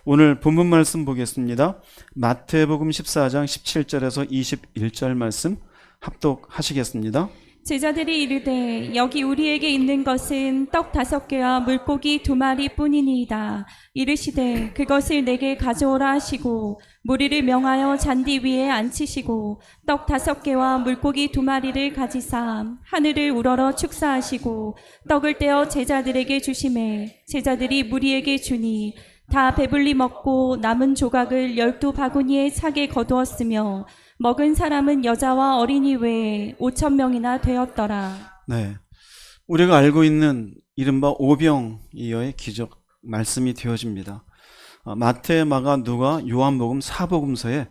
오늘 본문 말씀 보겠습니다. 마태복음 14장 17절에서 21절 말씀 합독하시겠습니다. 제자들이 이르되 여기 우리에게 있는 것은 떡 5개와 물고기 2마리 뿐이니이다. 이르시되 그것을 내게 가져오라 하시고 무리를 명하여 잔디 위에 앉히시고 떡 5개와 물고기 2마리를 가지사 하늘을 우러러 축사하시고 떡을 떼어 제자들에게 주시매 제자들이 무리에게 주니 다 배불리 먹고 남은 조각을 12바구니에 차게 거두었으며 먹은 사람은 여자와 어린이 외에 5,000명이나 되었더라. 네, 우리가 알고 있는 이른바 오병이어의 기적 말씀이 되어집니다. 마태, 마가, 누가, 요한복음, 사복음서에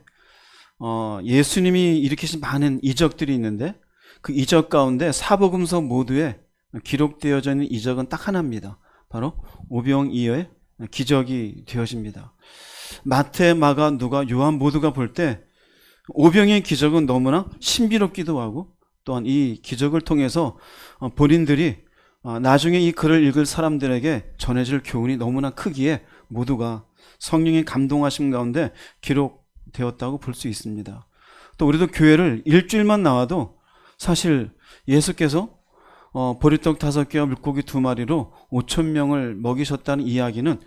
예수님이 일으키신 많은 이적들이 있는데 그 이적 가운데 사복음서 모두에 기록되어져 있는 이적은 딱 하나입니다. 바로 오병이어의 기적이 되어집니다. 마태, 마가, 누가, 요한 모두가 볼 때 오병의 기적은 너무나 신비롭기도 하고 또한 이 기적을 통해서 본인들이 나중에 이 글을 읽을 사람들에게 전해질 교훈이 너무나 크기에 모두가 성령의 감동하심 가운데 기록되었다고 볼 수 있습니다. 또 우리도 교회를 일주일만 나와도 사실 예수께서 보리떡 5개와 물고기 2마리로 5,000명을 먹이셨다는 이야기는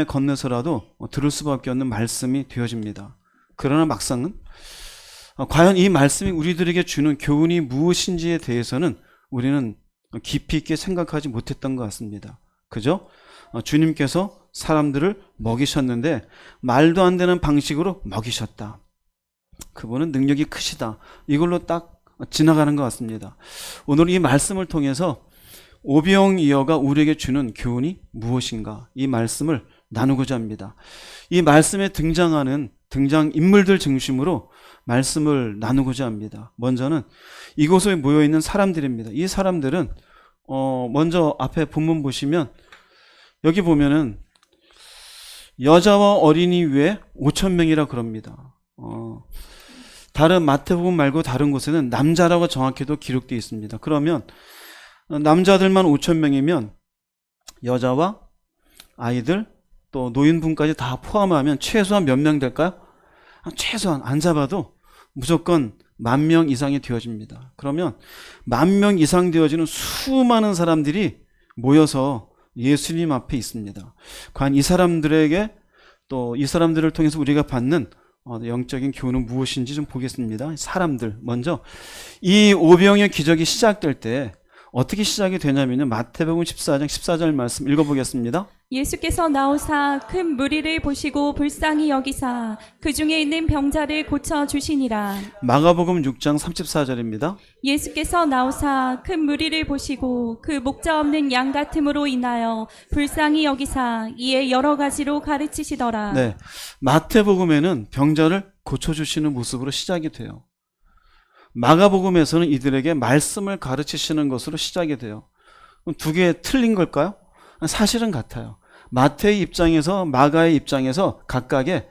건너서라도 들을 수밖에 없는 말씀이 되어집니다. 그러나 막상은 과연 이 말씀이 우리들에게 주는 교훈이 무엇인지에 대해서는 우리는 깊이 있게 생각하지 못했던 것 같습니다. 그죠? 주님께서 사람들을 먹이셨는데 말도 안 되는 방식으로 먹이셨다. 그분은 능력이 크시다. 이걸로 딱 지나가는 것 같습니다. 오늘 이 말씀을 통해서 오병이어가 우리에게 주는 교훈이 무엇인가 이 말씀을 나누고자 합니다. 이 말씀에 등장하는 등장인물들 중심으로 말씀을 나누고자 합니다. 먼저는 이곳에 모여있는 사람들입니다. 이 사람들은 먼저 앞에 본문 보시면 여기 보면은 여자와 어린이 외에 5,000명이라 그럽니다. 다른 마태복음 말고 다른 곳에는 남자라고 정확히도 기록되어 있습니다. 그러면 남자들만 5,000명이면 여자와 아이들 또 노인분까지 다 포함하면 최소한 몇 명 될까요? 최소한 안 잡아도 무조건 10,000명 이상이 되어집니다. 그러면 10,000명 이상 되어지는 수많은 사람들이 모여서 예수님 앞에 있습니다. 과연 이 사람들에게 또 이 사람들을 통해서 우리가 받는 영적인 교훈은 무엇인지 좀 보겠습니다. 사람들 먼저 이 오병의 기적이 시작될 때 어떻게 시작이 되냐면요. 마태복음 14장 14절 말씀 읽어보겠습니다. 예수께서 나오사 큰 무리를 보시고 불쌍히 여기사 그 중에 있는 병자를 고쳐 주시니라. 마가복음 6장 34절입니다. 예수께서 나오사 큰 무리를 보시고 그 목자 없는 양 같음으로 인하여 불쌍히 여기사 이에 여러 가지로 가르치시더라. 네, 마태복음에는 병자를 고쳐주시는 모습으로 시작이 돼요. 마가복음에서는 이들에게 말씀을 가르치시는 것으로 시작이 돼요. 그럼 두 개 틀린 걸까요? 사실은 같아요. 마태의 입장에서 마가의 입장에서 각각의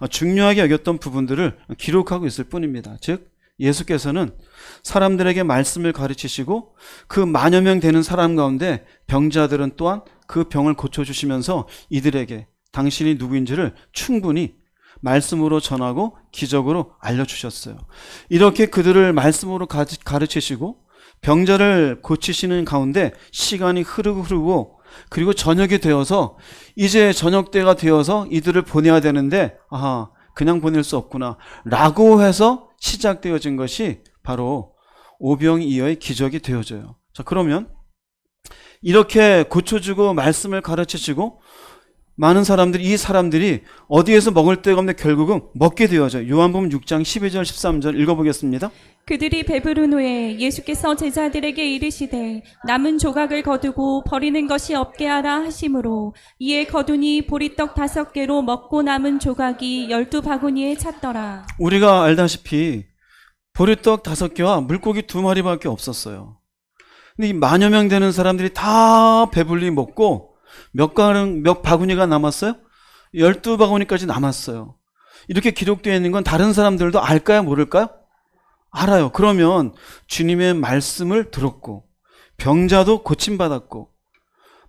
중요하게 여겼던 부분들을 기록하고 있을 뿐입니다. 즉 예수께서는 사람들에게 말씀을 가르치시고 그 10,000명 되는 사람 가운데 병자들은 또한 그 병을 고쳐주시면서 이들에게 당신이 누구인지를 충분히 말씀으로 전하고 기적으로 알려주셨어요. 이렇게 그들을 말씀으로 가르치시고 병자를 고치시는 가운데 시간이 흐르고 그리고 저녁이 되어서 이제 저녁 때가 되어서 이들을 보내야 되는데 그냥 보낼 수 없구나 라고 해서 시작되어진 것이 바로 오병이어의 기적이 되어져요. 자, 그러면 이렇게 고쳐주고 말씀을 가르치시고 많은 사람들이 이 사람들이 어디에서 먹을 데가 없는데 결국은 먹게 되어져요. 요한복음 6장 12절 13절 읽어보겠습니다. 그들이 배부른 후에 예수께서 제자들에게 이르시되 남은 조각을 거두고 버리는 것이 없게 하라 하심으로 이에 거두니 보리떡 5개로 먹고 남은 조각이 12바구니에 찼더라. 우리가 알다시피 보리떡 5개와 물고기 2마리밖에 없었어요. 근데 이 10,000여 명 되는 사람들이 다 배불리 먹고 몇 바구니가 남았어요? 12바구니까지 남았어요. 이렇게 기록되어 있는 건 다른 사람들도 알까요? 모를까요? 알아요. 그러면 주님의 말씀을 들었고 병자도 고침받았고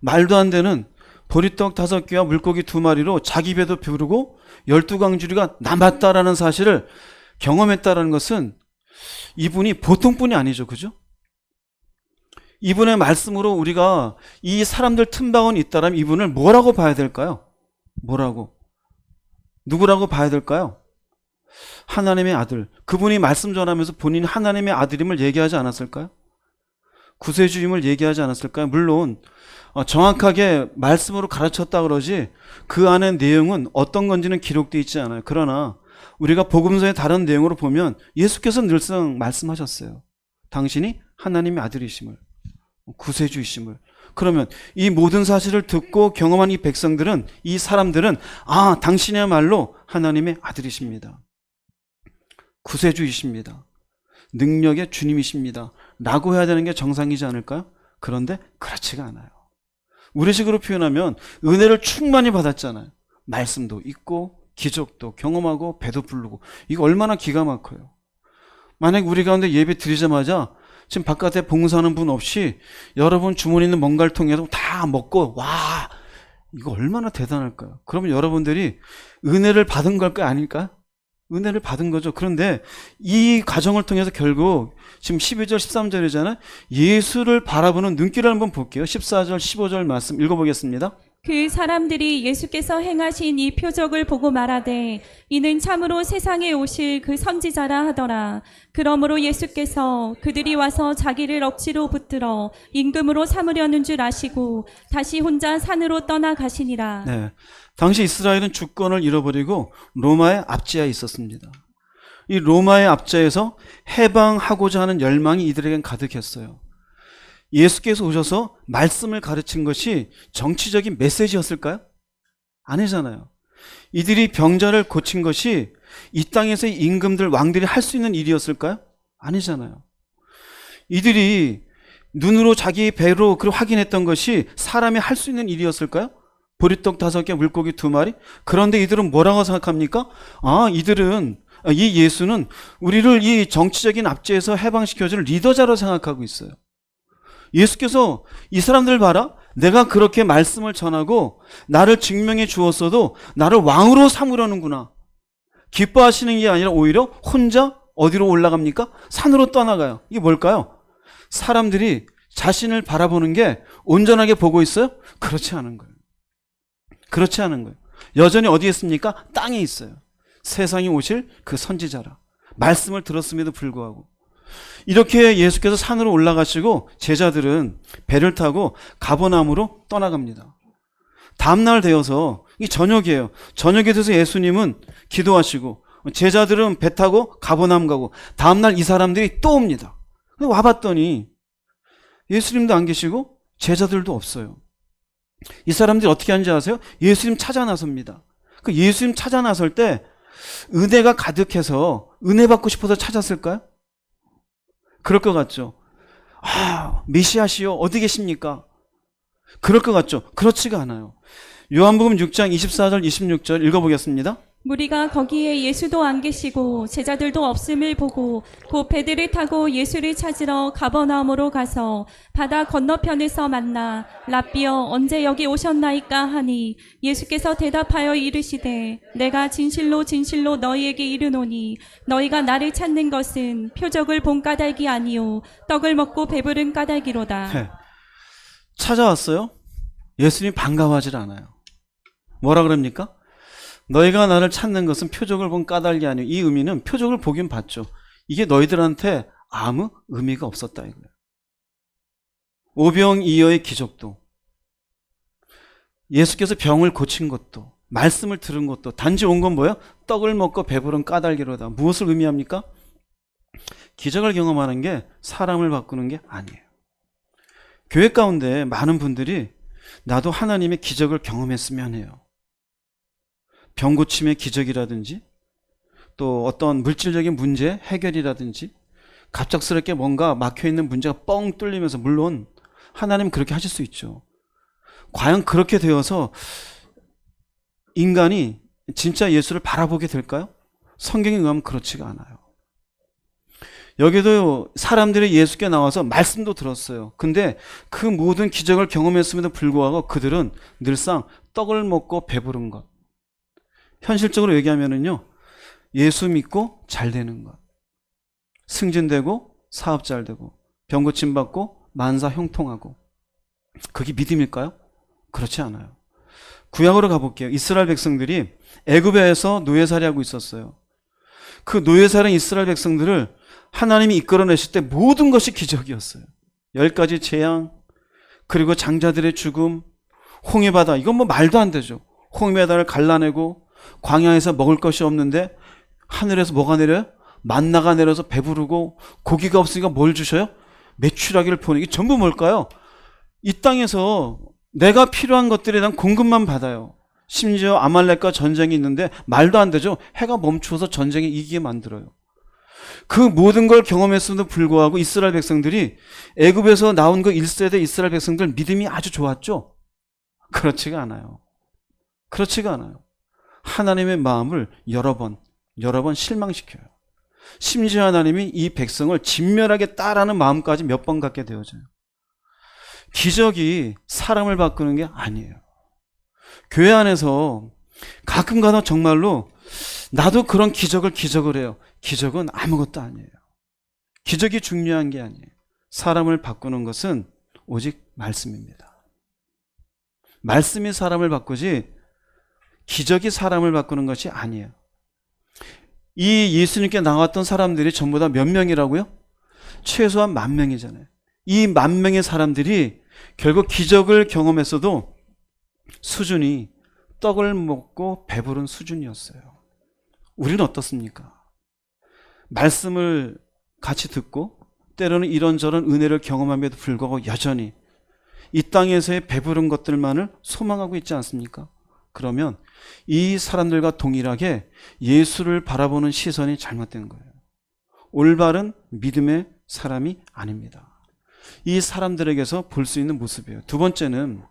말도 안 되는 보리떡 5개와 물고기 2마리로 자기 배도 부르고 12광주리가 남았다라는 사실을 경험했다라는 것은 이분이 보통 분이 아니죠. 그죠? 이분의 말씀으로 우리가 이 사람들 틈바구니 있다라면 이분을 뭐라고 봐야 될까요? 뭐라고? 누구라고 봐야 될까요? 하나님의 아들. 그분이 말씀 전하면서 본인이 하나님의 아들임을 얘기하지 않았을까요? 구세주임을 얘기하지 않았을까요? 물론 정확하게 말씀으로 가르쳤다 그러지 그 안에 내용은 어떤 건지는 기록되어 있지 않아요. 그러나 우리가 복음서의 다른 내용으로 보면 예수께서 늘상 말씀하셨어요. 당신이 하나님의 아들이심을, 구세주이심을. 그러면 이 모든 사실을 듣고 경험한 이 백성들은, 이 사람들은 당신이야말로 하나님의 아들이십니다. 구세주이십니다. 능력의 주님이십니다. 라고 해야 되는 게 정상이지 않을까요? 그런데 그렇지가 않아요. 우리식으로 표현하면 은혜를 충만히 받았잖아요. 말씀도 있고 기적도 경험하고 배도 부르고. 이거 얼마나 기가 막혀요. 만약 우리 가운데 예배 드리자마자 지금 바깥에 봉사하는 분 없이 여러분 주머니 있는 뭔가를 통해서 다 먹고 와, 이거 얼마나 대단할까요? 그러면 여러분들이 은혜를 받은 걸까요? 아닐까요? 은혜를 받은 거죠. 그런데 이 과정을 통해서 결국 지금 12절 13절이잖아요. 예수를 바라보는 눈길을 한번 볼게요. 14절 15절 말씀 읽어보겠습니다. 그 사람들이 예수께서 행하신 이 표적을 보고 말하되 이는 참으로 세상에 오실 그 선지자라 하더라. 그러므로 예수께서 그들이 와서 자기를 억지로 붙들어 임금으로 삼으려는 줄 아시고 다시 혼자 산으로 떠나가시니라. 네, 당시 이스라엘은 주권을 잃어버리고 로마의 압제하에 있었습니다. 이 로마의 압제에서 해방하고자 하는 열망이 이들에겐 가득했어요. 예수께서 오셔서 말씀을 가르친 것이 정치적인 메시지였을까요? 아니잖아요. 이들이 병자를 고친 것이 이 땅에서의 임금들, 왕들이 할 수 있는 일이었을까요? 아니잖아요. 이들이 눈으로 자기 배로 확인했던 것이 사람이 할 수 있는 일이었을까요? 보리떡 5개, 물고기 2마리? 그런데 이들은 뭐라고 생각합니까? 이 예수는 우리를 이 정치적인 압제에서 해방시켜줄 리더자로 생각하고 있어요. 예수께서 이 사람들 봐라, 내가 그렇게 말씀을 전하고 나를 증명해 주었어도 나를 왕으로 삼으려는구나. 기뻐하시는 게 아니라 오히려 혼자 어디로 올라갑니까? 산으로 떠나가요. 이게 뭘까요? 사람들이 자신을 바라보는 게 온전하게 보고 있어요? 그렇지 않은 거예요. 그렇지 않은 거예요. 여전히 어디에 있습니까? 땅에 있어요. 세상에 오실 그 선지자라. 말씀을 들었음에도 불구하고. 이렇게 예수께서 산으로 올라가시고 제자들은 배를 타고 가버나움으로 떠나갑니다. 다음날 되어서 이 저녁이에요. 저녁이 돼서 예수님은 기도하시고 제자들은 배 타고 가버나움 가고 다음날 이 사람들이 또 옵니다. 와봤더니 예수님도 안 계시고 제자들도 없어요. 이 사람들이 어떻게 하는지 아세요? 예수님 찾아 나섭니다. 그 예수님 찾아 나설 때 은혜가 가득해서 은혜 받고 싶어서 찾았을까요? 그럴 것 같죠. 메시아시여 어디 계십니까? 그럴 것 같죠. 그렇지가 않아요. 요한복음 6장 24절 26절 읽어보겠습니다. 무리가 거기에 예수도 안 계시고 제자들도 없음을 보고 곧 배들을 타고 예수를 찾으러 가버나움으로 가서 바다 건너편에서 만나 랍비여 언제 여기 오셨나이까 하니 예수께서 대답하여 이르시되 내가 진실로 진실로 너희에게 이르노니 너희가 나를 찾는 것은 표적을 본 까닭이 아니요 떡을 먹고 배부른 까닭이로다. 네. 찾아왔어요. 예수님 반가워하질 않아요. 뭐라 그럽니까? 너희가 나를 찾는 것은 표적을 본 까닭이 아니요. 이 의미는 표적을 보긴 봤죠. 이게 너희들한테 아무 의미가 없었다 이거예요. 오병이어의 기적도, 예수께서 병을 고친 것도, 말씀을 들은 것도 단지 온 건 뭐예요? 떡을 먹고 배부른 까닭이로다. 무엇을 의미합니까? 기적을 경험하는 게 사람을 바꾸는 게 아니에요. 교회 가운데 많은 분들이 나도 하나님의 기적을 경험했으면 해요. 병 고침의 기적이라든지 또 어떤 물질적인 문제 해결이라든지 갑작스럽게 뭔가 막혀있는 문제가 뻥 뚫리면서, 물론 하나님 그렇게 하실 수 있죠. 과연 그렇게 되어서 인간이 진짜 예수를 바라보게 될까요? 성경에 의하면 그렇지가 않아요. 여기도 사람들이 예수께 나와서 말씀도 들었어요. 근데 그 모든 기적을 경험했음에도 불구하고 그들은 늘상 떡을 먹고 배부른 것. 현실적으로 얘기하면은요, 예수 믿고 잘 되는 것. 승진되고 사업 잘 되고 병 고침 받고 만사 형통하고. 그게 믿음일까요? 그렇지 않아요. 구약으로 가볼게요. 이스라엘 백성들이 애굽에서 노예살이하고 있었어요. 그 노예살인 이스라엘 백성들을 하나님이 이끌어내실 때 모든 것이 기적이었어요. 10가지 재앙, 그리고 장자들의 죽음, 홍해바다, 이건 뭐 말도 안 되죠. 홍해바다를 갈라내고 광야에서 먹을 것이 없는데 하늘에서 뭐가 내려요? 만나가 내려서 배부르고, 고기가 없으니까 뭘 주셔요? 메추라기를 보내. 이게 전부 뭘까요? 이 땅에서 내가 필요한 것들에 대한 공급만 받아요. 심지어 아말렉과 전쟁이 있는데 말도 안 되죠. 해가 멈추어서 전쟁에 이기게 만들어요. 그 모든 걸 경험했음에도 불구하고 이스라엘 백성들이, 애굽에서 나온 그 1세대 이스라엘 백성들 믿음이 아주 좋았죠? 그렇지가 않아요. 그렇지가 않아요. 하나님의 마음을 여러 번 실망시켜요. 심지어 하나님이 이 백성을 진멸하겠다라는 마음까지 몇 번 갖게 되어져요. 기적이 사람을 바꾸는 게 아니에요. 교회 안에서 가끔 가다 정말로 나도 그런 기적을 해요. 기적은 아무것도 아니에요. 기적이 중요한 게 아니에요. 사람을 바꾸는 것은 오직 말씀입니다. 말씀이 사람을 바꾸지 기적이 사람을 바꾸는 것이 아니에요. 이 예수님께 나왔던 사람들이 전부 다 몇 명이라고요? 최소한 10,000명이잖아요. 이 10,000명의 사람들이 결국 기적을 경험했어도 수준이 떡을 먹고 배부른 수준이었어요. 우리는 어떻습니까? 말씀을 같이 듣고 때로는 이런저런 은혜를 경험함에도 불구하고 여전히 이 땅에서의 배부른 것들만을 소망하고 있지 않습니까? 그러면 이 사람들과 동일하게 예수를 바라보는 시선이 잘못된 거예요. 올바른 믿음의 사람이 아닙니다. 이 사람들에게서 볼 수 있는 모습이에요. 두 번째는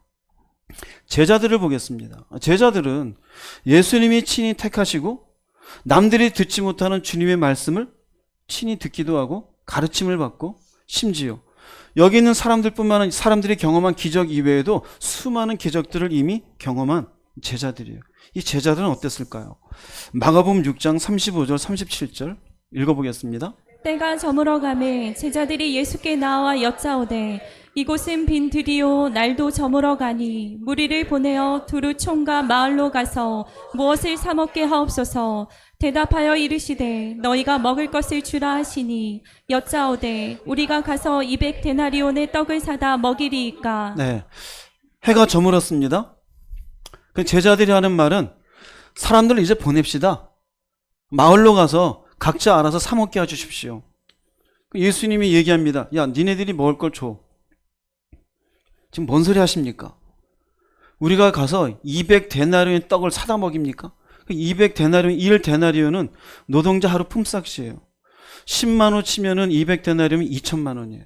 제자들을 보겠습니다. 제자들은 예수님이 친히 택하시고 남들이 듣지 못하는 주님의 말씀을 친히 듣기도 하고 가르침을 받고, 심지어 여기 있는 사람들이 경험한 기적 이외에도 수많은 기적들을 이미 경험한 제자들이에요. 이 제자들은 어땠을까요? 마가복음 6장 35절 37절 읽어보겠습니다. 때가 저물어가매 제자들이 예수께 나와 여짜오되 이곳은 빈 들이요 날도 저물어 가니 무리를 보내어 두루 총과 마을로 가서 무엇을 사 먹게 하옵소서. 대답하여 이르시되 너희가 먹을 것을 주라 하시니 여짜오되 우리가 가서 200데나리온의 떡을 사다 먹이리이까. 네, 해가 저물었습니다. 그 제자들이 하는 말은 사람들 이제 보냅시다. 마을로 가서 각자 알아서 사 먹게 해주십시오. 예수님이 얘기합니다. 야, 니네들이 먹을 걸 줘. 지금 뭔 소리 하십니까? 우리가 가서 200데나리온의 떡을 사다 먹입니까? 200데나리온, 1데나리온은 노동자 하루 품삯이에요. 10만 원 치면은 200데나리온이면 2천만 원이에요.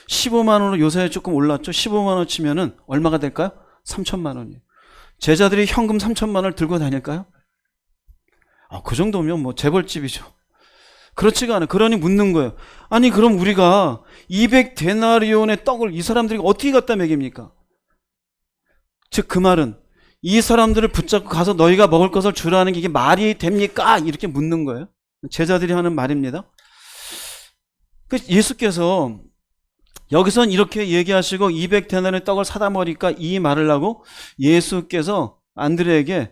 15만 원으로 요새 조금 올랐죠? 15만 원 치면은 얼마가 될까요? 3천만 원이에요. 제자들이 현금 3천만 원을 들고 다닐까요? 그 정도면 뭐 재벌집이죠. 그렇지가 않아요. 그러니 묻는 거예요. 아니 그럼 우리가 200데나리온의 떡을 이 사람들이 어떻게 갖다 먹입니까? 즉 그 말은 이 사람들을 붙잡고 가서 너희가 먹을 것을 주라는 게 이게 말이 됩니까? 이렇게 묻는 거예요. 제자들이 하는 말입니다. 예수께서 여기선 이렇게 얘기하시고 200데나리온의 떡을 사다 먹으니까 이 말을 하고 예수께서 안드레에게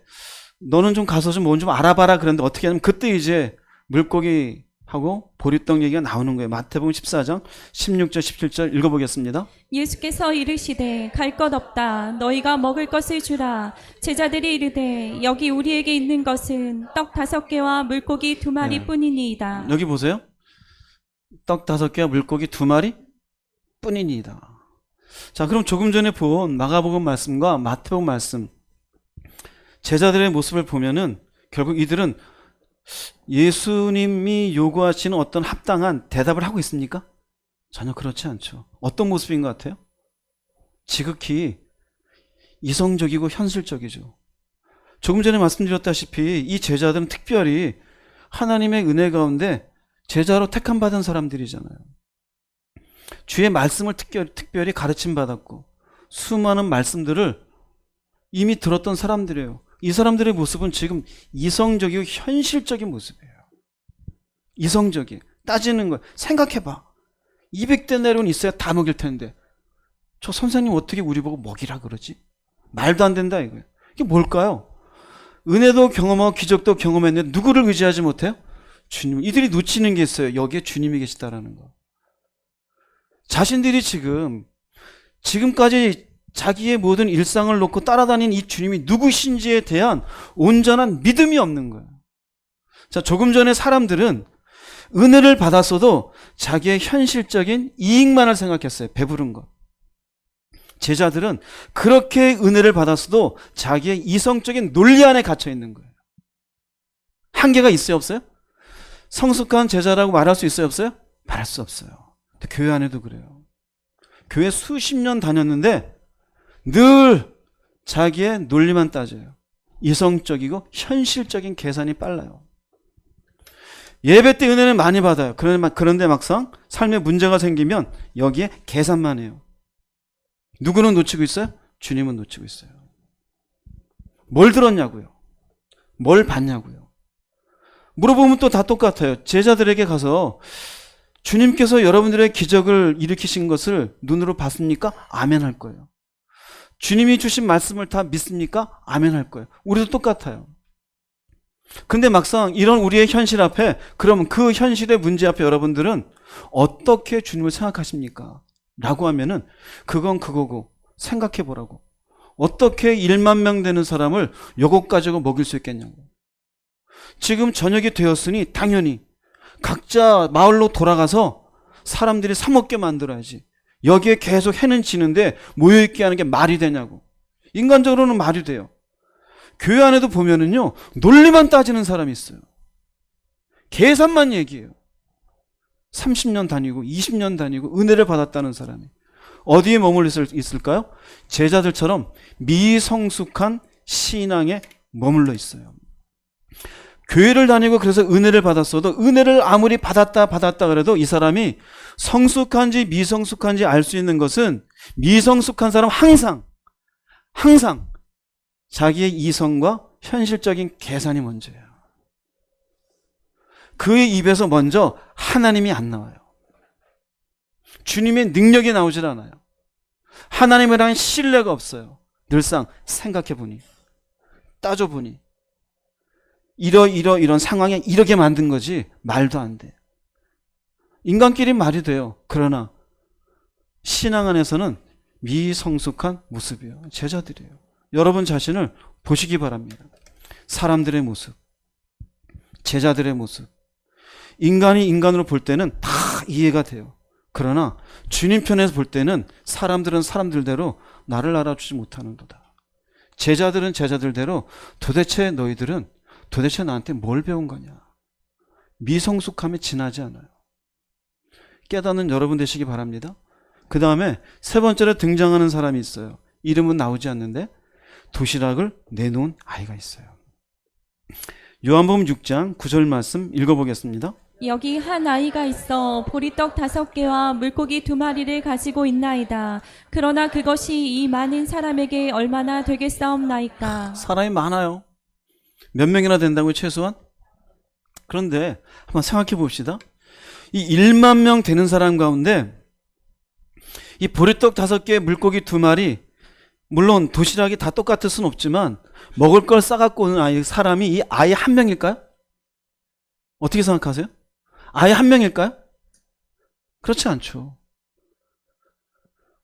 너는 좀 가서 좀 뭔 좀 알아봐라 그랬는데 어떻게 하냐면 그때 이제 물고기하고 보리떡 얘기가 나오는 거예요. 마태복음 14장 16절 17절 읽어보겠습니다. 예수께서 이르시되 갈 것 없다. 너희가 먹을 것을 주라. 제자들이 이르되 여기 우리에게 있는 것은 떡 5개와 물고기 2마리 뿐이니이다. 여기 보세요. 떡 5개와 물고기 2마리 뿐이니이다. 자, 그럼 조금 전에 본 마가복음 말씀과 마태복음 말씀, 제자들의 모습을 보면은 결국 이들은 예수님이 요구하시는 어떤 합당한 대답을 하고 있습니까? 전혀 그렇지 않죠. 어떤 모습인 것 같아요? 지극히 이성적이고 현실적이죠. 조금 전에 말씀드렸다시피 이 제자들은 특별히 하나님의 은혜 가운데 제자로 택함받은 사람들이잖아요. 주의 말씀을 특별히 가르침 받았고 수많은 말씀들을 이미 들었던 사람들이에요. 이 사람들의 모습은 지금 이성적이고 현실적인 모습이에요. 이성적인. 따지는 거예요. 생각해봐. 200대 내로는 있어야 다 먹일 텐데 저 선생님 어떻게 우리 보고 먹이라 그러지? 말도 안 된다 이거예요. 이게 뭘까요? 은혜도 경험하고 기적도 경험했는데 누구를 의지하지 못해요? 주님. 이들이 놓치는 게 있어요. 여기에 주님이 계시다라는 거. 자신들이 지금까지 자기의 모든 일상을 놓고 따라다닌 이 주님이 누구신지에 대한 온전한 믿음이 없는 거예요. 자, 조금 전에 사람들은 은혜를 받았어도 자기의 현실적인 이익만을 생각했어요. 배부른 것. 제자들은 그렇게 은혜를 받았어도 자기의 이성적인 논리 안에 갇혀 있는 거예요. 한계가 있어요, 없어요? 성숙한 제자라고 말할 수 있어요, 없어요? 말할 수 없어요. 근데 교회 안에도 그래요. 교회 수십 년 다녔는데 늘 자기의 논리만 따져요. 이성적이고 현실적인 계산이 빨라요. 예배 때 은혜는 많이 받아요. 그런데 막상 삶에 문제가 생기면 여기에 계산만 해요. 누구는 놓치고 있어요? 주님은 놓치고 있어요. 뭘 들었냐고요? 뭘 봤냐고요? 물어보면 또 다 똑같아요. 제자들에게 가서 주님께서 여러분들의 기적을 일으키신 것을 눈으로 봤습니까? 아멘 할 거예요. 주님이 주신 말씀을 다 믿습니까? 아멘 할 거예요. 우리도 똑같아요. 근데 막상 이런 우리의 현실 앞에, 그러면 그 현실의 문제 앞에 여러분들은 어떻게 주님을 생각하십니까? 라고 하면은 그건 그거고 생각해 보라고. 어떻게 1만 명 되는 사람을 요것 가지고 먹일 수 있겠냐고. 지금 저녁이 되었으니 당연히 각자 마을로 돌아가서 사람들이 사 먹게 만들어야지. 여기에 계속 해는 지는데 모여있게 하는 게 말이 되냐고. 인간적으로는 말이 돼요. 교회 안에도 보면은요, 논리만 따지는 사람이 있어요. 계산만 얘기해요. 30년 다니고 20년 다니고 은혜를 받았다는 사람이 어디에 머물러 있을까요? 제자들처럼 미성숙한 신앙에 머물러 있어요. 교회를 다니고 그래서 은혜를 받았어도 은혜를 아무리 받았다 그래도 이 사람이 성숙한지 미성숙한지 알 수 있는 것은 미성숙한 사람 항상 자기의 이성과 현실적인 계산이 먼저예요. 그의 입에서 먼저 하나님이 안 나와요. 주님의 능력이 나오질 않아요. 하나님에 대한 신뢰가 없어요. 늘상 생각해보니, 따져보니 이런 상황에 이렇게 만든 거지 말도 안 돼. 인간끼리 말이 돼요. 그러나 신앙 안에서는 미성숙한 모습이에요. 제자들이에요. 여러분 자신을 보시기 바랍니다. 사람들의 모습, 제자들의 모습. 인간이 인간으로 볼 때는 다 이해가 돼요. 그러나 주님 편에서 볼 때는 사람들은 사람들대로 나를 알아주지 못하는도다. 제자들은 제자들대로 도대체 너희들은 도대체 나한테 뭘 배운 거냐. 미성숙함에 지나지 않아요. 깨닫는 여러분 되시기 바랍니다. 그 다음에 세 번째로 등장하는 사람이 있어요. 이름은 나오지 않는데 도시락을 내놓은 아이가 있어요. 요한복음 6장 9절 말씀 읽어보겠습니다. 여기 한 아이가 있어 보리떡 5개와 물고기 2마리를 가지고 있나이다. 그러나 그것이 이 많은 사람에게 얼마나 되겠사옵나이까. 사람이 많아요. 몇 명이나 된다고요, 최소한? 그런데 한번 생각해 봅시다. 이 1만 명 되는 사람 가운데 이 보리떡 5개, 물고기 2마리, 물론 도시락이 다 똑같을 순 없지만 먹을 걸 싸갖고 오는 사람이 이 아이 한 명일까요? 어떻게 생각하세요? 아이 한 명일까요? 그렇지 않죠.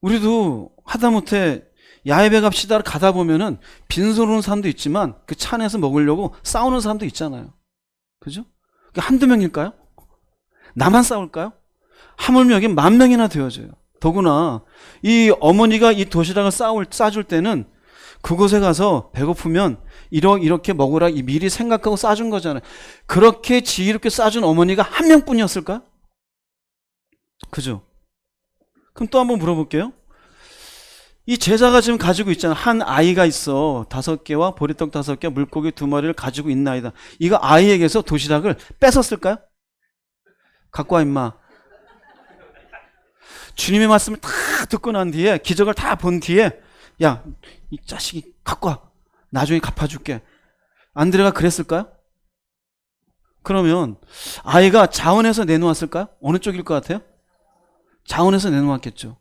우리도 하다못해 야외배 갑시다 가다 보면은 빈손 오는 사람도 있지만 그 차 안에서 먹으려고 싸우는 사람도 있잖아요. 그죠? 한두 명일까요? 나만 싸울까요? 하물며 여기 10,000명이나 되어져요. 더구나 이 어머니가 이 도시락을 싸줄 때는 그곳에 가서 배고프면 이렇게 먹으라 미리 생각하고 싸준 거잖아요. 그렇게 지혜롭게 싸준 어머니가 한 명뿐이었을까요? 그죠? 그럼 또 한번 물어볼게요. 이 제자가 지금 가지고 있잖아. 한 아이가 있어. 5개와 보리떡 5개, 물고기 2마리를 가지고 있나이다. 이거 아이에게서 도시락을 뺏었을까요? 갖고 와 임마. 주님의 말씀을 다 듣고 난 뒤에 기적을 다 본 뒤에 야, 이 자식이 갖고 와. 나중에 갚아줄게. 안드레가 그랬을까요? 그러면 아이가 자원해서 내놓았을까요? 어느 쪽일 것 같아요? 자원해서 내놓았겠죠.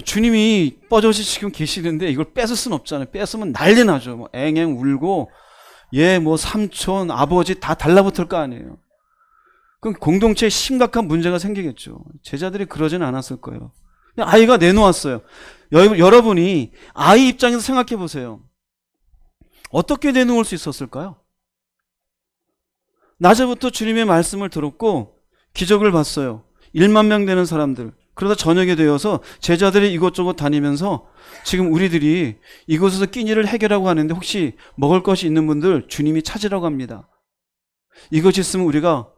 주님이 뻐젓이 지금 계시는데 이걸 뺏을 수는 없잖아요. 뺏으면 난리 나죠. 뭐 앵앵 울고 얘 뭐 삼촌 아버지 다 달라붙을 거 아니에요. 그럼 공동체에 심각한 문제가 생기겠죠. 제자들이 그러지는 않았을 거예요. 아이가 내놓았어요. 여러분이 아이 입장에서 생각해 보세요. 어떻게 내놓을 수 있었을까요? 낮에부터 주님의 말씀을 들었고 기적을 봤어요. 1만 명 되는 사람들. 그러다 저녁에 되어서 제자들이 이곳저곳 다니면서 지금 우리들이 이곳에서 끼니를 해결하고 하는데 혹시 먹을 것이 있는 분들 주님이 찾으라고 합니다. 이것이 있으면 우리가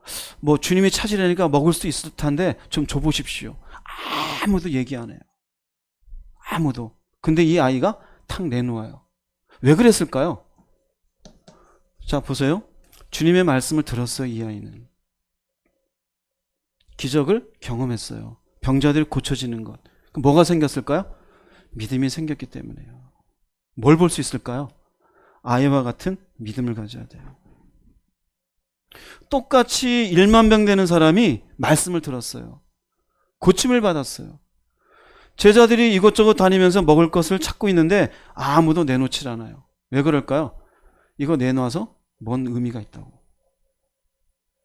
뭐 주님이 찾으려니까 먹을 수 있을 듯한데 좀 줘보십시오. 아무도 얘기 안 해요. 아무도. 근데 이 아이가 탁 내놓아요. 왜 그랬을까요? 자, 보세요. 주님의 말씀을 들었어요, 이 아이는. 기적을 경험했어요. 병자들이 고쳐지는 것. 뭐가 생겼을까요? 믿음이 생겼기 때문에요. 뭘 볼 수 있을까요? 아이와 같은 믿음을 가져야 돼요. 똑같이 1만 명 되는 사람이 말씀을 들었어요. 고침을 받았어요. 제자들이 이곳저곳 다니면서 먹을 것을 찾고 있는데 아무도 내놓질 않아요. 왜 그럴까요? 이거 내놔서 뭔 의미가 있다고.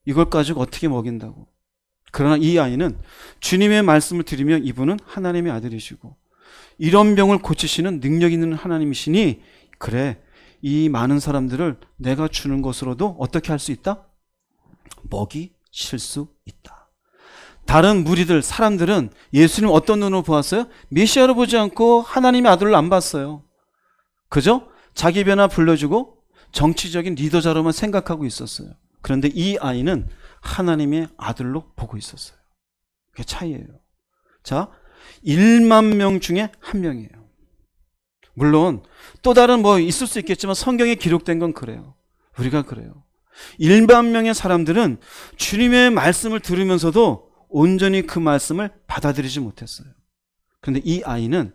이걸 가지고 어떻게 먹인다고. 그러나 이 아이는 주님의 말씀을 들으며 이분은 하나님의 아들이시고 이런 병을 고치시는 능력 있는 하나님이시니 그래, 이 많은 사람들을 내가 주는 것으로도 어떻게 할 수 있다? 먹이실 수 있다. 다른 무리들, 사람들은 예수님 어떤 눈으로 보았어요? 메시아로 보지 않고 하나님의 아들로 안 봤어요. 그죠? 자기 변화 불러주고 정치적인 리더자로만 생각하고 있었어요. 그런데 이 아이는 하나님의 아들로 보고 있었어요. 그게 차이예요. 자, 1만 명 중에 한 명이에요. 물론 또 다른 뭐 있을 수 있겠지만 성경에 기록된 건 그래요. 우리가 그래요. 1만 명의 사람들은 주님의 말씀을 들으면서도 온전히 그 말씀을 받아들이지 못했어요. 그런데 이 아이는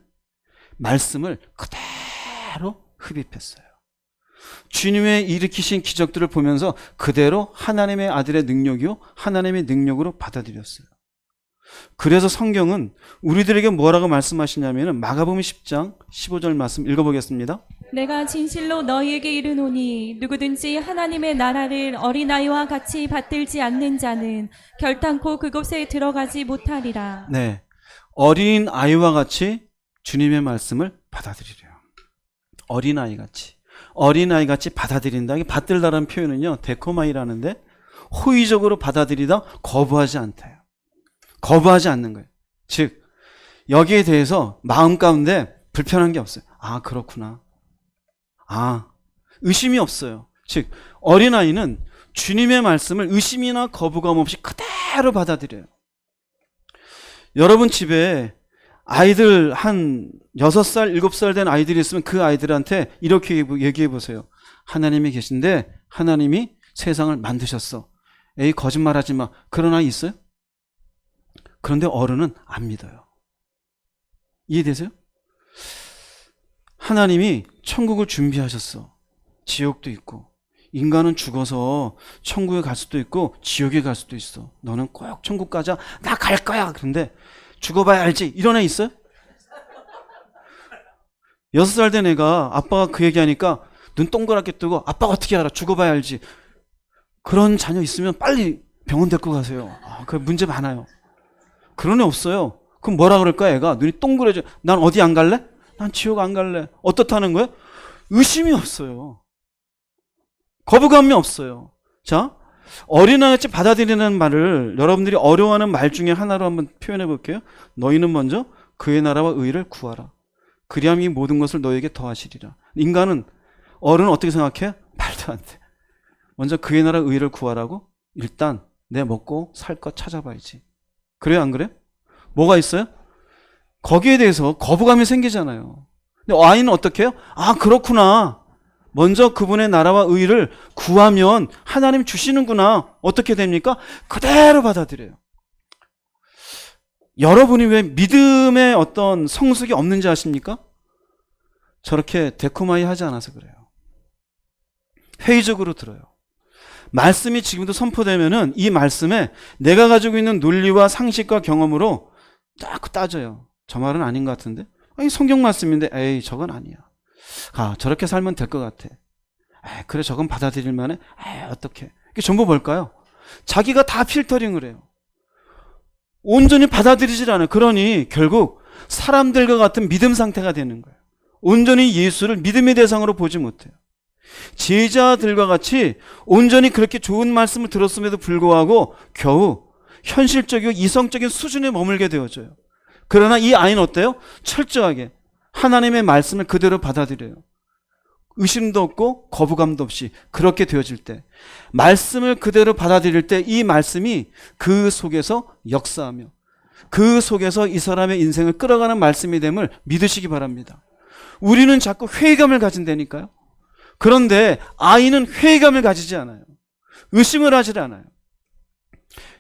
말씀을 그대로 흡입했어요. 주님의 일으키신 기적들을 보면서 그대로 하나님의 아들의 능력이요, 하나님의 능력으로 받아들였어요. 그래서 성경은 우리들에게 뭐라고 말씀하시냐면 마가복음 10장 15절 말씀 읽어보겠습니다. 내가 진실로 너희에게 이르노니 누구든지 하나님의 나라를 어린아이와 같이 받들지 않는 자는 결단코 그곳에 들어가지 못하리라. 네, 어린 아이와 같이 주님의 말씀을 받아들이래요. 어린아이같이 받아들인다. 이게 받들다라는 표현은요, 데코마이라는데 호의적으로 받아들이다, 거부하지 않다요. 거부하지 않는 거예요. 즉 여기에 대해서 마음 가운데 불편한 게 없어요. 아, 그렇구나. 아, 의심이 없어요. 즉 어린아이는 주님의 말씀을 의심이나 거부감 없이 그대로 받아들여요. 여러분 집에 아이들 한 6살, 7살 된 아이들이 있으면 그 아이들한테 이렇게 얘기해 보세요. 하나님이 계신데 하나님이 세상을 만드셨어. 에이, 거짓말하지 마. 그런 아이 있어요? 그런데 어른은 안 믿어요. 이해되세요? 하나님이 천국을 준비하셨어. 지옥도 있고 인간은 죽어서 천국에 갈 수도 있고 지옥에 갈 수도 있어. 너는 꼭 천국 가자. 나 갈 거야. 그런데 죽어봐야 알지. 이런 애 있어요? 6살 된 애가 아빠가 그 얘기하니까 눈 동그랗게 뜨고 아빠가 어떻게 알아. 죽어봐야 알지. 그런 자녀 있으면 빨리 병원 데리고 가세요. 그 문제 많아요. 그런 애 없어요. 그럼 뭐라 그럴까? 애가 눈이 동그래져. 난 어디 안 갈래? 난 지옥 안 갈래. 어떻다는 거예요? 의심이 없어요. 거부감이 없어요. 자, 어린아이같이 받아들이는 말을 여러분들이 어려워하는 말 중에 하나로 한번 표현해 볼게요. 너희는 먼저 그의 나라와 의를 구하라. 그리하면 이 모든 것을 너에게 더하시리라. 인간은, 어른은 어떻게 생각해? 말도 안 돼. 먼저 그의 나라 의를 구하라고? 일단 내 먹고 살 것 찾아봐야지. 그래요, 안 그래요? 뭐가 있어요? 거기에 대해서 거부감이 생기잖아요. 근데 아이는 어떻게 해요? 아, 그렇구나. 먼저 그분의 나라와 의를 구하면 하나님 주시는구나. 어떻게 됩니까? 그대로 받아들여요. 여러분이 왜 믿음의 어떤 성숙이 없는지 아십니까? 저렇게 데코마이 하지 않아서 그래요. 회의적으로 들어요. 말씀이 지금도 선포되면은 이 말씀에 내가 가지고 있는 논리와 상식과 경험으로 딱 따져요. 저 말은 아닌 것 같은데? 아니, 성경 말씀인데, 에이, 저건 아니야. 아, 저렇게 살면 될 것 같아. 에이, 그래, 저건 받아들일 만해? 에이, 어떡해. 이게 전부 뭘까요? 자기가 다 필터링을 해요. 온전히 받아들이질 않아요. 그러니 결국 사람들과 같은 믿음 상태가 되는 거예요. 온전히 예수를 믿음의 대상으로 보지 못해요. 제자들과 같이 온전히 그렇게 좋은 말씀을 들었음에도 불구하고 겨우 현실적이고 이성적인 수준에 머물게 되어져요. 그러나 이 아이는 어때요? 철저하게 하나님의 말씀을 그대로 받아들여요. 의심도 없고 거부감도 없이 그렇게 되어질 때, 말씀을 그대로 받아들일 때 이 말씀이 그 속에서 역사하며 그 속에서 이 사람의 인생을 끌어가는 말씀이 됨을 믿으시기 바랍니다. 우리는 자꾸 회의감을 가진다니까요. 그런데 아이는 회의감을 가지지 않아요. 의심을 하지 않아요.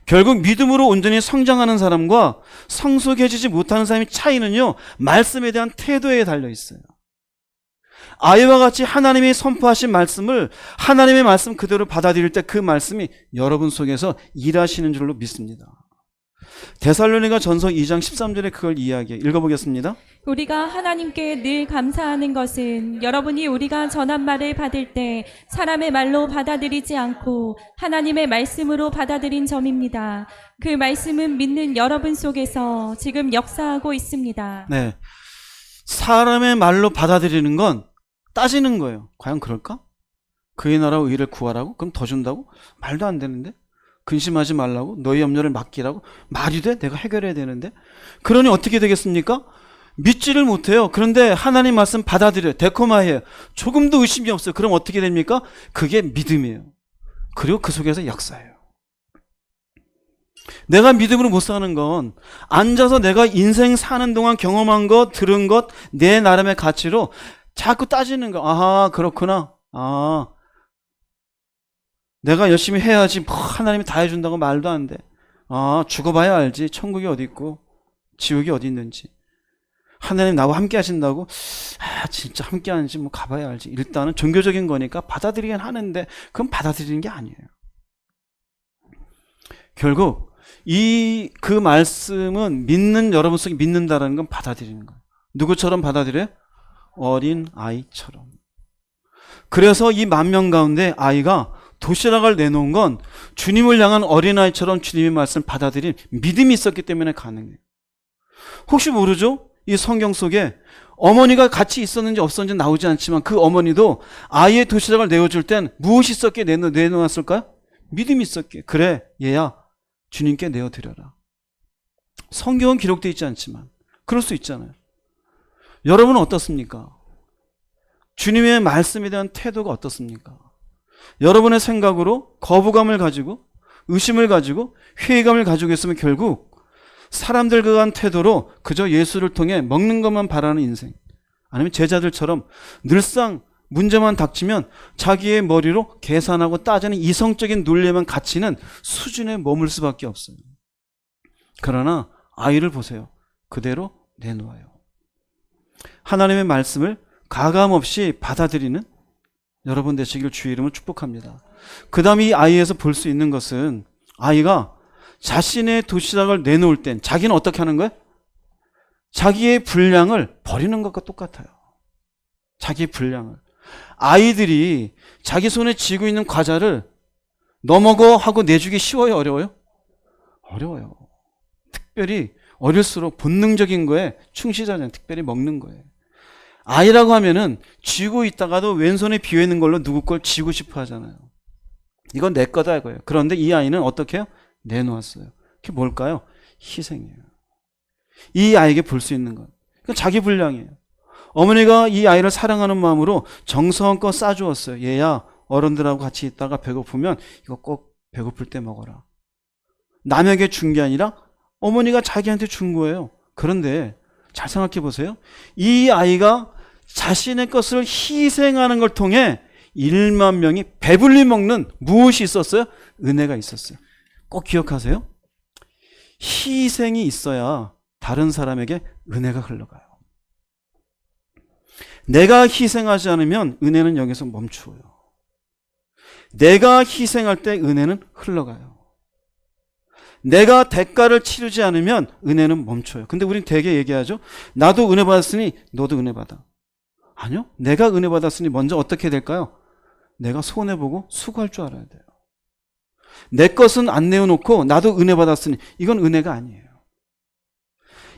결국 믿음으로 온전히 성장하는 사람과 성숙해지지 못하는 사람의 차이는요, 말씀에 대한 태도에 달려 있어요. 아이와 같이 하나님이 선포하신 말씀을 하나님의 말씀 그대로 받아들일 때 그 말씀이 여러분 속에서 일하시는 줄로 믿습니다. 데살로니가 전서 2장 13절에 그걸 이야기해요. 읽어보겠습니다. 우리가 하나님께 늘 감사하는 것은 여러분이 우리가 전한 말을 받을 때 사람의 말로 받아들이지 않고 하나님의 말씀으로 받아들인 점입니다. 그 말씀은 믿는 여러분 속에서 지금 역사하고 있습니다. 네, 사람의 말로 받아들이는 건 따지는 거예요. 과연 그럴까? 그의 나라와 의를 구하라고? 그럼 더 준다고? 말도 안 되는데? 근심하지 말라고? 너희 염려를 맡기라고? 말이 돼? 내가 해결해야 되는데? 그러니 어떻게 되겠습니까? 믿지를 못해요. 그런데 하나님 말씀 받아들여요. 데코마해요. 조금도 의심이 없어요. 그럼 어떻게 됩니까? 그게 믿음이에요. 그리고 그 속에서 역사예요. 내가 믿음으로 못 사는 건 앉아서 내가 인생 사는 동안 경험한 것, 들은 것, 내 나름의 가치로 자꾸 따지는 거. 아하, 그렇구나. 아, 내가 열심히 해야지 뭐 하나님이 다 해준다고 말도 안 돼. 아, 죽어봐야 알지. 천국이 어디 있고 지옥이 어디 있는지. 하나님 나와 함께 하신다고? 아, 진짜 함께 하는지 뭐 가봐야 알지. 일단은 종교적인 거니까 받아들이긴 하는데 그건 받아들이는 게 아니에요. 결국 그 말씀은 믿는 여러분 속에 믿는다라는 건 받아들이는 거예요. 누구처럼 받아들여요? 어린 아이처럼. 그래서 이 10,000명 가운데 아이가 도시락을 내놓은 건 주님을 향한 어린아이처럼 주님의 말씀을 받아들인 믿음이 있었기 때문에 가능해요. 혹시 모르죠? 이 성경 속에 어머니가 같이 있었는지 없었는지 나오지 않지만 그 어머니도 아이의 도시락을 내어줄 땐 무엇이 있었기에 내놓았을까요? 믿음이 있었기에. 그래, 얘야, 주님께 내어드려라. 성경은 기록되어 있지 않지만 그럴 수 있잖아요. 여러분은 어떻습니까? 주님의 말씀에 대한 태도가 어떻습니까? 여러분의 생각으로 거부감을 가지고 의심을 가지고 회의감을 가지고 있으면 결국 사람들과 간 태도로 그저 예수를 통해 먹는 것만 바라는 인생, 아니면 제자들처럼 늘상 문제만 닥치면 자기의 머리로 계산하고 따지는 이성적인 논리에만 갇히는 수준에 머물 수밖에 없어요. 그러나 아이를 보세요. 그대로 내놓아요. 하나님의 말씀을 가감없이 받아들이는 여러분 되시길 주의 이름으로 축복합니다. 그 다음에 이 아이에서 볼 수 있는 것은 아이가 자신의 도시락을 내놓을 땐 자기는 어떻게 하는 거예요? 자기의 분량을 버리는 것과 똑같아요. 자기의 분량을. 아이들이 자기 손에 쥐고 있는 과자를 너 먹어 하고 내주기 쉬워요? 어려워요? 어려워요. 특별히 어릴수록 본능적인 거에 충실하잖아요. 특별히 먹는 거예요. 아이라고 하면은 쥐고 있다가도 왼손에 비어있는 걸로 누구 걸 쥐고 싶어 하잖아요. 이건 내 거다 이거예요. 그런데 이 아이는 어떻게 해요? 내놓았어요. 그게 뭘까요? 희생이에요. 이 아이에게 볼 수 있는 건 그건 자기 분량이에요. 어머니가 이 아이를 사랑하는 마음으로 정성껏 싸주었어요. 얘야, 어른들하고 같이 있다가 배고프면 이거 꼭 배고플 때 먹어라. 남에게 준 게 아니라 어머니가 자기한테 준 거예요. 그런데 잘 생각해 보세요. 이 아이가 자신의 것을 희생하는 걸 통해 1만 명이 배불리 먹는 무엇이 있었어요? 은혜가 있었어요. 꼭 기억하세요. 희생이 있어야 다른 사람에게 은혜가 흘러가요. 내가 희생하지 않으면 은혜는 여기서 멈추어요. 내가 희생할 때 은혜는 흘러가요. 내가 대가를 치르지 않으면 은혜는 멈춰요. 근데 우린 되게 얘기하죠. 나도 은혜 받았으니 너도 은혜 받아. 아니요. 내가 은혜 받았으니 먼저 어떻게 될까요? 내가 손해보고 수고할 줄 알아야 돼요. 내 것은 안 내어놓고 나도 은혜 받았으니 이건 은혜가 아니에요.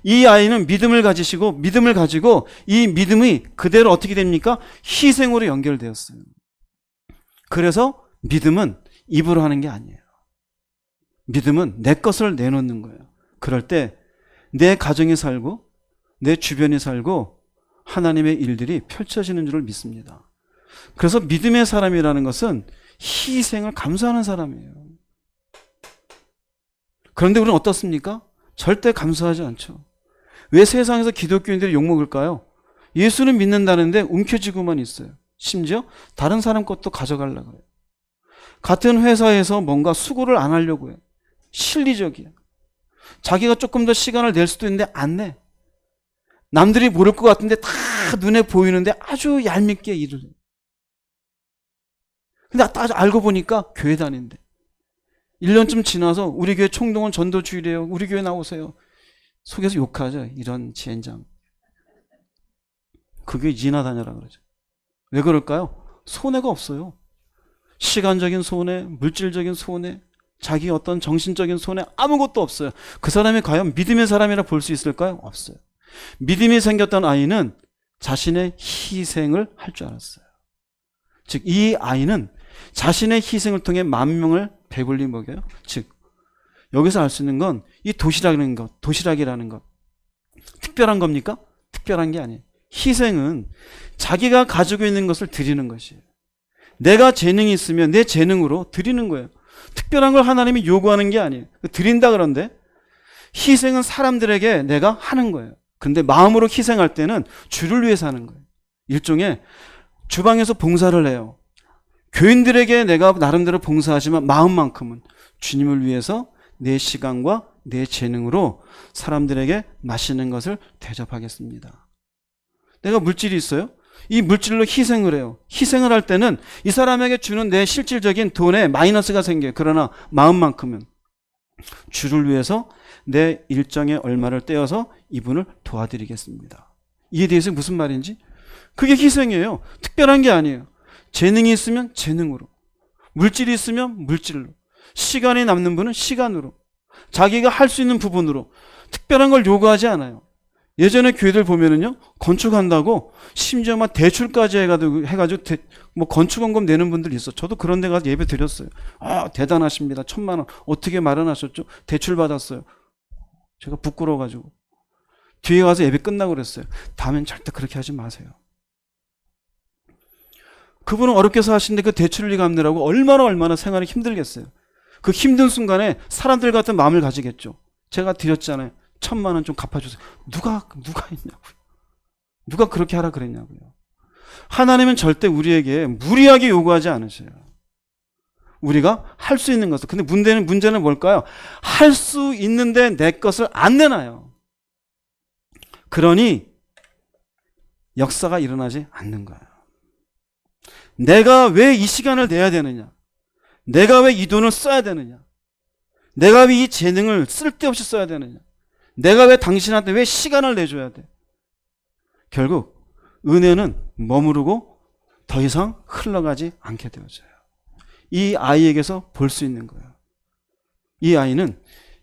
이 아이는 믿음을 가지시고 믿음을 가지고 이 믿음이 그대로 어떻게 됩니까? 희생으로 연결되었어요. 그래서 믿음은 입으로 하는 게 아니에요. 믿음은 내 것을 내놓는 거예요. 그럴 때 내 가정이 살고 내 주변이 살고 하나님의 일들이 펼쳐지는 줄을 믿습니다. 그래서 믿음의 사람이라는 것은 희생을 감수하는 사람이에요. 그런데 우리는 어떻습니까? 절대 감수하지 않죠. 왜 세상에서 기독교인들이 욕먹을까요? 예수는 믿는다는데 움켜쥐고만 있어요. 심지어 다른 사람 것도 가져가려고 해요. 같은 회사에서 뭔가 수고를 안 하려고 해요. 실리적이에요. 자기가 조금 더 시간을 낼 수도 있는데 안 내. 남들이 모를 것 같은데 다 눈에 보이는데 아주 얄밉게 일을 해요. 근데 딱 알고 보니까 교회 다닌대. 1년쯤 지나서 우리 교회 총동원 전도주일이에요. 우리 교회 나오세요. 속에서 욕하죠. 이런 지엔장. 그 교회 지나다녀라 그러죠. 왜 그럴까요? 손해가 없어요. 시간적인 손해, 물질적인 손해, 자기 어떤 정신적인 손해 아무것도 없어요. 그 사람이 과연 믿음의 사람이라 볼 수 있을까요? 없어요. 믿음이 생겼던 아이는 자신의 희생을 할 줄 알았어요. 즉 이 아이는 자신의 희생을 통해 만 명을 배불리 먹여요. 즉 여기서 알 수 있는 건 이 도시락이라는 것 특별한 겁니까? 특별한 게 아니에요. 희생은 자기가 가지고 있는 것을 드리는 것이에요. 내가 재능이 있으면 내 재능으로 드리는 거예요. 특별한 걸 하나님이 요구하는 게 아니에요. 드린다 그런데 희생은 사람들에게 내가 하는 거예요. 근데 마음으로 희생할 때는 주를 위해서 하는 거예요. 일종의 주방에서 봉사를 해요. 교인들에게 내가 나름대로 봉사하지만 마음만큼은 주님을 위해서 내 시간과 내 재능으로 사람들에게 맛있는 것을 대접하겠습니다. 내가 물질이 있어요. 이 물질로 희생을 해요. 희생을 할 때는 이 사람에게 주는 내 실질적인 돈에 마이너스가 생겨요. 그러나 마음만큼은 주를 위해서 내 일정에 얼마를 떼어서 이분을 도와드리겠습니다. 이에 대해서 무슨 말인지? 그게 희생이에요. 특별한 게 아니에요. 재능이 있으면 재능으로, 물질이 있으면 물질로, 시간이 남는 분은 시간으로, 자기가 할 수 있는 부분으로 특별한 걸 요구하지 않아요. 예전에 교회들 보면은요, 건축한다고 심지어 막 대출까지 해가지고 뭐 건축원금 내는 분들이 있어. 저도 그런 데 가서 예배 드렸어요. 아, 대단하십니다. 1,000만 원. 어떻게 마련하셨죠? 대출 받았어요. 제가 부끄러워가지고. 뒤에 가서 예배 끝나고 그랬어요. 다음엔 절대 그렇게 하지 마세요. 그분은 어렵게 사시는데 그 대출을 갚느라고 얼마나 생활이 힘들겠어요. 그 힘든 순간에 사람들 같은 마음을 가지겠죠. 제가 드렸잖아요. 1,000만 원 좀 갚아주세요. 누가 있냐고요. 누가 그렇게 하라 그랬냐고요. 하나님은 절대 우리에게 무리하게 요구하지 않으셔요. 우리가 할 수 있는 것을. 근데 문제는 뭘까요? 할 수 있는데 내 것을 안 내놔요. 그러니 역사가 일어나지 않는 거예요. 내가 왜 이 시간을 내야 되느냐? 내가 왜 이 돈을 써야 되느냐? 내가 왜 이 재능을 쓸데없이 써야 되느냐? 내가 왜 당신한테 왜 시간을 내줘야 돼? 결국 은혜는 머무르고 더 이상 흘러가지 않게 되어져요. 이 아이에게서 볼 수 있는 거예요. 이 아이는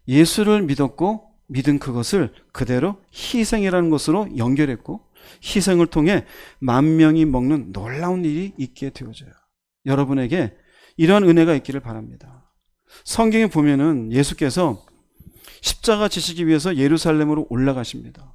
예수를 믿었고 믿은 그것을 그대로 희생이라는 것으로 연결했고 희생을 통해 만 명이 먹는 놀라운 일이 있게 되어져요. 여러분에게 이러한 은혜가 있기를 바랍니다. 성경에 보면은 예수께서 십자가 지시기 위해서 예루살렘으로 올라가십니다.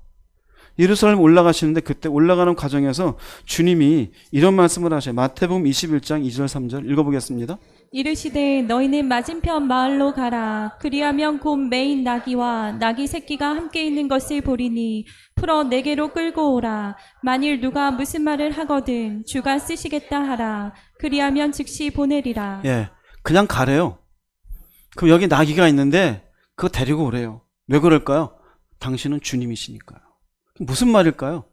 예루살렘 올라가시는데 그때 올라가는 과정에서 주님이 이런 말씀을 하셔요. 마태복음 21장 2절 3절 읽어보겠습니다. 이르시되 너희는 맞은편 마을로 가라. 그리하면 곧 매인 나귀와 나귀 새끼가 함께 있는 것을 보리니 풀어 내게로 끌고 오라. 만일 누가 무슨 말을 하거든 주가 쓰시겠다 하라. 그리하면 즉시 보내리라. 예, 그냥 가래요. 그럼 여기 나귀가 있는데 그거 데리고 오래요. 왜 그럴까요? 당신은 주님이시니까요. 무슨 말일까요?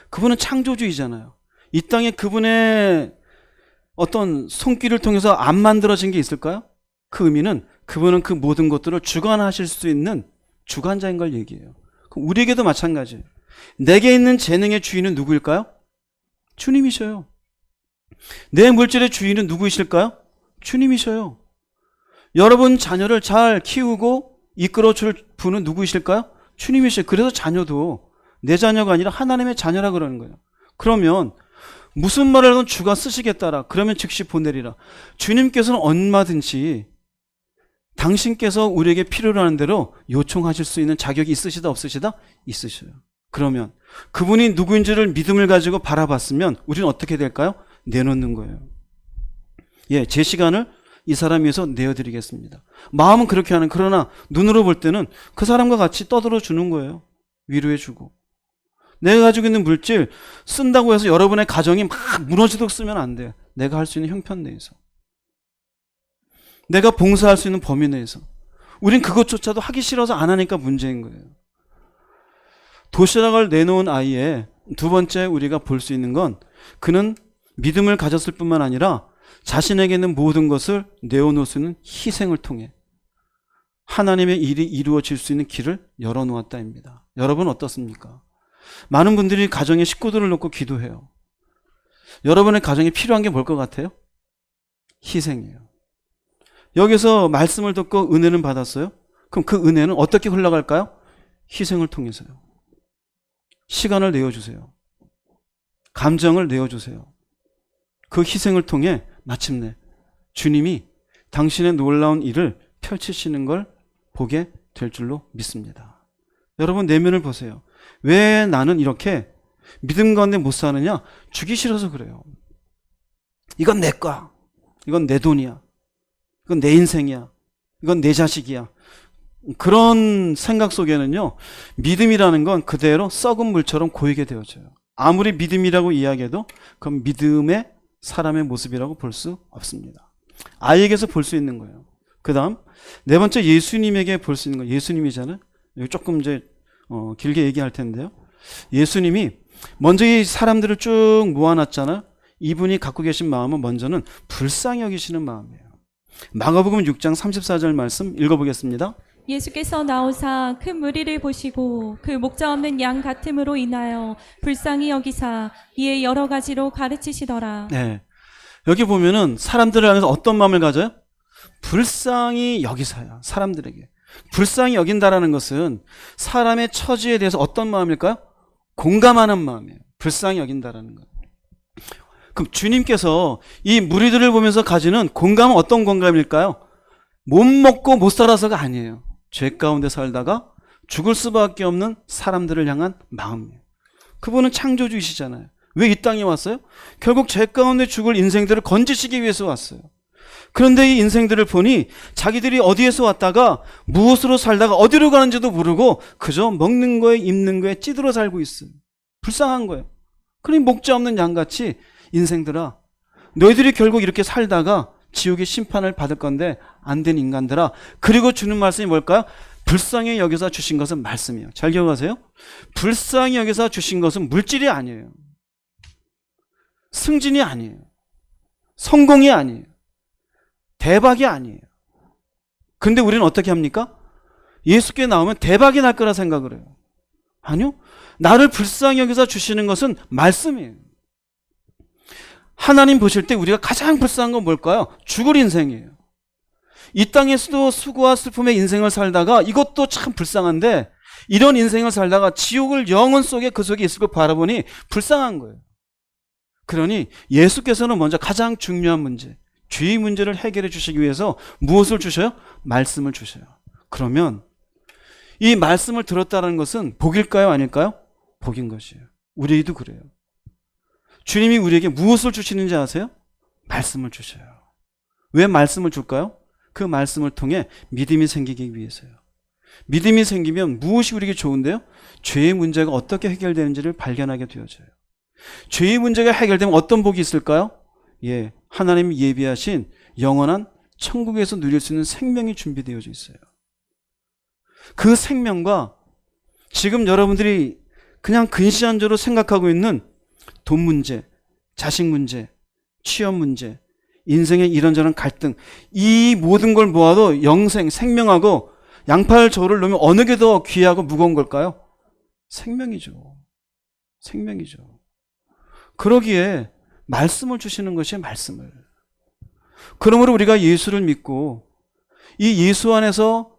그분은 창조주이잖아요. 이 땅에 그분의 어떤 손길을 통해서 안 만들어진 게 있을까요? 그 의미는 그분은 그 모든 것들을 주관하실 수 있는 주관자인 걸 얘기해요. 그럼 우리에게도 마찬가지예요. 내게 있는 재능의 주인은 누구일까요? 주님이셔요. 내 물질의 주인은 누구이실까요? 주님이셔요. 여러분 자녀를 잘 키우고 이끌어줄 분은 누구이실까요? 주님이셔요. 그래서 자녀도 내 자녀가 아니라 하나님의 자녀라 그러는 거예요. 그러면 무슨 말을 하든 주가 쓰시겠다라. 그러면 즉시 보내리라. 주님께서는 얼마든지 당신께서 우리에게 필요로 하는 대로 요청하실 수 있는 자격이 있으시다 없으시다? 있으셔요. 그러면 그분이 누구인지를 믿음을 가지고 바라봤으면 우리는 어떻게 될까요? 내놓는 거예요. 예, 제 시간을 이 사람 위해서 내어드리겠습니다. 마음은 그렇게 하는, 그러나 눈으로 볼 때는 그 사람과 같이 떠들어 주는 거예요. 위로해주고. 내가 가지고 있는 물질 쓴다고 해서 여러분의 가정이 막 무너지도록 쓰면 안 돼요. 내가 할 수 있는 형편 내에서, 내가 봉사할 수 있는 범위 내에서. 우린 그것조차도 하기 싫어서 안 하니까 문제인 거예요. 도시락을 내놓은 아이의 두 번째 우리가 볼 수 있는 건 그는 믿음을 가졌을 뿐만 아니라 자신에게 있는 모든 것을 내어놓을 수 있는 희생을 통해 하나님의 일이 이루어질 수 있는 길을 열어놓았다입니다. 여러분 어떻습니까? 많은 분들이 가정에 식구들을 놓고 기도해요. 여러분의 가정에 필요한 게 뭘 것 같아요? 희생이에요. 여기서 말씀을 듣고 은혜는 받았어요? 그럼 그 은혜는 어떻게 흘러갈까요? 희생을 통해서요. 시간을 내어주세요. 감정을 내어주세요. 그 희생을 통해 마침내 주님이 당신의 놀라운 일을 펼치시는 걸 보게 될 줄로 믿습니다. 여러분 내면을 보세요. 왜 나는 이렇게 믿음 가운데 못 사느냐? 주기 싫어서 그래요. 이건 내 거야. 이건 내 돈이야. 이건 내 인생이야. 이건 내 자식이야. 그런 생각 속에는요, 믿음이라는 건 그대로 썩은 물처럼 고이게 되어져요. 아무리 믿음이라고 이야기해도 그건 믿음의 사람의 모습이라고 볼 수 없습니다. 아이에게서 볼 수 있는 거예요. 그 다음 네 번째 예수님에게 볼 수 있는 거예요. 예수님이잖아요. 여기 조금 이제 길게 얘기할 텐데요. 예수님이 먼저 이 사람들을 쭉 모아놨잖아요. 이분이 갖고 계신 마음은 먼저는 불쌍히 여기시는 마음이에요. 마가복음 6장 34절 말씀 읽어보겠습니다. 예수께서 나오사 큰 무리를 보시고 그 목자 없는 양 같음으로 인하여 불쌍히 여기사 이에 여러 가지로 가르치시더라. 네, 여기 보면은 사람들을 향해서 어떤 마음을 가져요? 불쌍히 여기사요. 사람들에게 불쌍히 여긴다라는 것은 사람의 처지에 대해서 어떤 마음일까요? 공감하는 마음이에요. 불쌍히 여긴다라는 것. 그럼 주님께서 이 무리들을 보면서 가지는 공감은 어떤 공감일까요? 못 먹고 못 살아서가 아니에요. 죄 가운데 살다가 죽을 수밖에 없는 사람들을 향한 마음이에요. 그분은 창조주이시잖아요. 왜 이 땅에 왔어요? 결국 죄 가운데 죽을 인생들을 건지시기 위해서 왔어요. 그런데 이 인생들을 보니 자기들이 어디에서 왔다가 무엇으로 살다가 어디로 가는지도 모르고 그저 먹는 거에 입는 거에 찌들어 살고 있어요. 불쌍한 거예요. 그러니 목자 없는 양같이 인생들아, 너희들이 결국 이렇게 살다가 지옥의 심판을 받을 건데 안 된 인간들아. 그리고 주는 말씀이 뭘까요? 불쌍히 여기서 주신 것은 말씀이에요. 잘 기억하세요. 불쌍히 여기서 주신 것은 물질이 아니에요. 승진이 아니에요. 성공이 아니에요. 대박이 아니에요. 근데 우리는 어떻게 합니까? 예수께 나오면 대박이 날 거라 생각을 해요. 아니요. 나를 불쌍히 여기서 주시는 것은 말씀이에요. 하나님 보실 때 우리가 가장 불쌍한 건 뭘까요? 죽을 인생이에요. 이 땅에서도 수고와 슬픔의 인생을 살다가 이것도 참 불쌍한데 이런 인생을 살다가 지옥을 영혼 속에 그 속에 있을 걸 바라보니 불쌍한 거예요. 그러니 예수께서는 먼저 가장 중요한 문제, 죄의 문제를 해결해 주시기 위해서 무엇을 주셔요? 말씀을 주셔요. 그러면 이 말씀을 들었다는 것은 복일까요? 아닐까요? 복인 것이에요. 우리에게도 그래요. 주님이 우리에게 무엇을 주시는지 아세요? 말씀을 주셔요. 왜 말씀을 줄까요? 그 말씀을 통해 믿음이 생기기 위해서요. 믿음이 생기면 무엇이 우리에게 좋은데요? 죄의 문제가 어떻게 해결되는지를 발견하게 되어져요. 죄의 문제가 해결되면 어떤 복이 있을까요? 예, 하나님이 예비하신 영원한 천국에서 누릴 수 있는 생명이 준비되어져 있어요. 그 생명과 지금 여러분들이 그냥 근시안적으로 생각하고 있는 돈 문제, 자식 문제, 취업 문제, 인생의 이런저런 갈등, 이 모든 걸 모아도 영생, 생명하고 양팔 저울을 놓으면 어느 게 더 귀하고 무거운 걸까요? 생명이죠. 생명이죠. 그러기에 말씀을 주시는 것이 말씀을. 그러므로 우리가 예수를 믿고 이 예수 안에서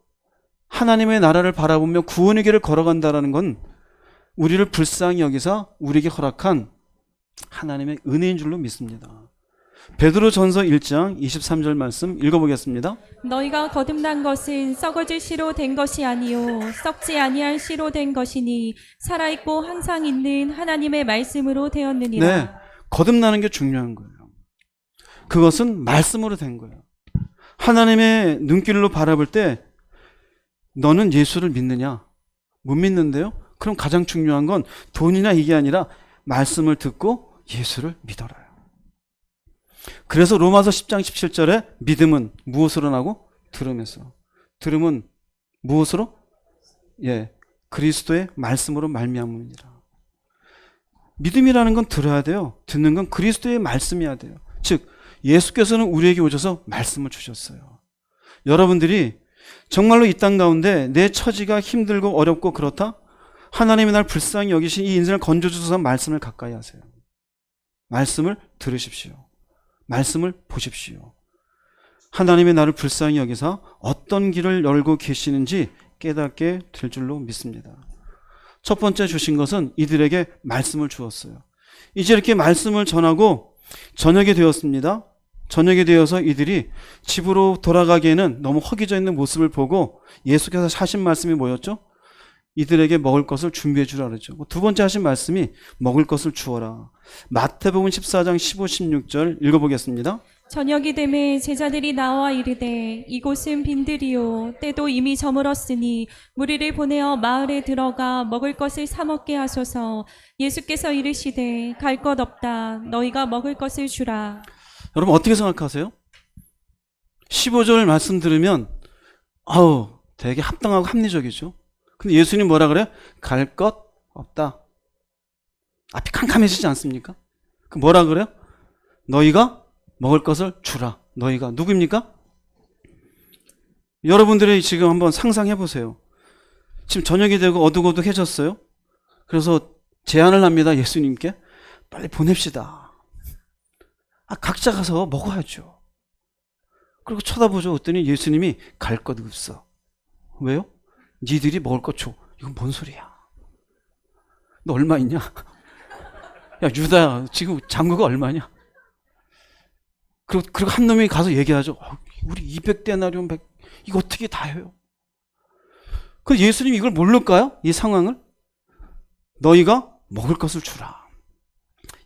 하나님의 나라를 바라보며 구원의 길을 걸어간다는 건 우리를 불쌍히 여기사 우리에게 허락한 하나님의 은혜인 줄로 믿습니다. 베드로전서 1장 23절 말씀 읽어보겠습니다. 너희가 거듭난 것은 썩어질 씨로 된 것이 아니요 썩지 아니할 씨로 된 것이니 살아있고 항상 있는 하나님의 말씀으로 되었느니라. 네, 거듭나는 게 중요한 거예요. 그것은 말씀으로 된 거예요. 하나님의 눈길로 바라볼 때 너는 예수를 믿느냐? 못 믿는데요? 그럼 가장 중요한 건 돈이나 이게 아니라 말씀을 듣고 예수를 믿어라요. 그래서 로마서 10장 17절에 믿음은 무엇으로 나고? 들음에서. 들음은 무엇으로? 예, 그리스도의 말씀으로 말미암으니라. 믿음이라는 건 들어야 돼요. 듣는 건 그리스도의 말씀이어야 돼요. 즉 예수께서는 우리에게 오셔서 말씀을 주셨어요. 여러분들이 정말로 이 땅 가운데 내 처지가 힘들고 어렵고 그렇다? 하나님이 날 불쌍히 여기신 이 인생을 건져주셔서 말씀을 가까이 하세요. 말씀을 들으십시오. 말씀을 보십시오. 하나님이 나를 불쌍히 여기사 어떤 길을 열고 계시는지 깨닫게 될 줄로 믿습니다. 첫 번째 주신 것은 이들에게 말씀을 주었어요. 이제 이렇게 말씀을 전하고 저녁이 되었습니다. 저녁이 되어서 이들이 집으로 돌아가기에는 너무 허기져 있는 모습을 보고 예수께서 하신 말씀이 뭐였죠? 이들에게 먹을 것을 준비해 주라 그러죠. 두 번째 하신 말씀이 먹을 것을 주어라. 마태복음 14장 15, 16절 읽어보겠습니다. 저녁이 되매 제자들이 나와 이르되 이곳은 빈들이요 때도 이미 저물었으니 무리를 보내어 마을에 들어가 먹을 것을 사 먹게 하소서. 예수께서 이르시되 갈 것 없다. 너희가 먹을 것을 주라. 여러분 어떻게 생각하세요? 15절 말씀 들으면 아우 되게 합당하고 합리적이죠. 근데 예수님 뭐라 그래요? 갈 것 없다. 앞이 캄캄해지지 않습니까? 그 뭐라 그래요? 너희가 먹을 것을 주라. 너희가 누구입니까? 여러분들이 지금 한번 상상해 보세요. 지금 저녁이 되고 어둑어둑해졌어요. 그래서 제안을 합니다. 예수님께 빨리 보냅시다. 각자 가서 먹어야죠. 그리고 쳐다보죠. 그랬더니 예수님이 갈 것 없어. 왜요? 니들이 먹을 것 줘. 이건 뭔 소리야? 너 얼마 있냐? 야 유다야 지금 잔고가 얼마냐? 그리고 한 놈이 가서 얘기하죠. 우리 200데나리온 100 이거 어떻게 다 해요? 그 예수님이 이걸 모를까요? 이 상황을? 너희가 먹을 것을 주라.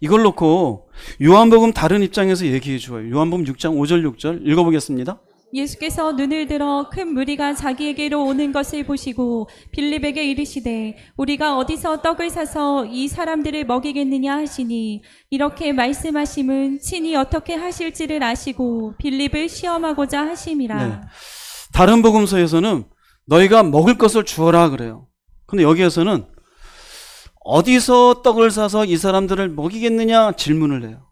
이걸 놓고 요한복음 다른 입장에서 얘기해 줘요. 요한복음 6장 5절 6절 읽어보겠습니다. 예수께서 눈을 들어 큰 무리가 자기에게로 오는 것을 보시고 빌립에게 이르시되 우리가 어디서 떡을 사서 이 사람들을 먹이겠느냐 하시니 이렇게 말씀하심은 친히 어떻게 하실지를 아시고 빌립을 시험하고자 하심이라. 네. 다른 복음서에서는 너희가 먹을 것을 주어라 그래요. 근데 여기에서는 어디서 떡을 사서 이 사람들을 먹이겠느냐 질문을 해요.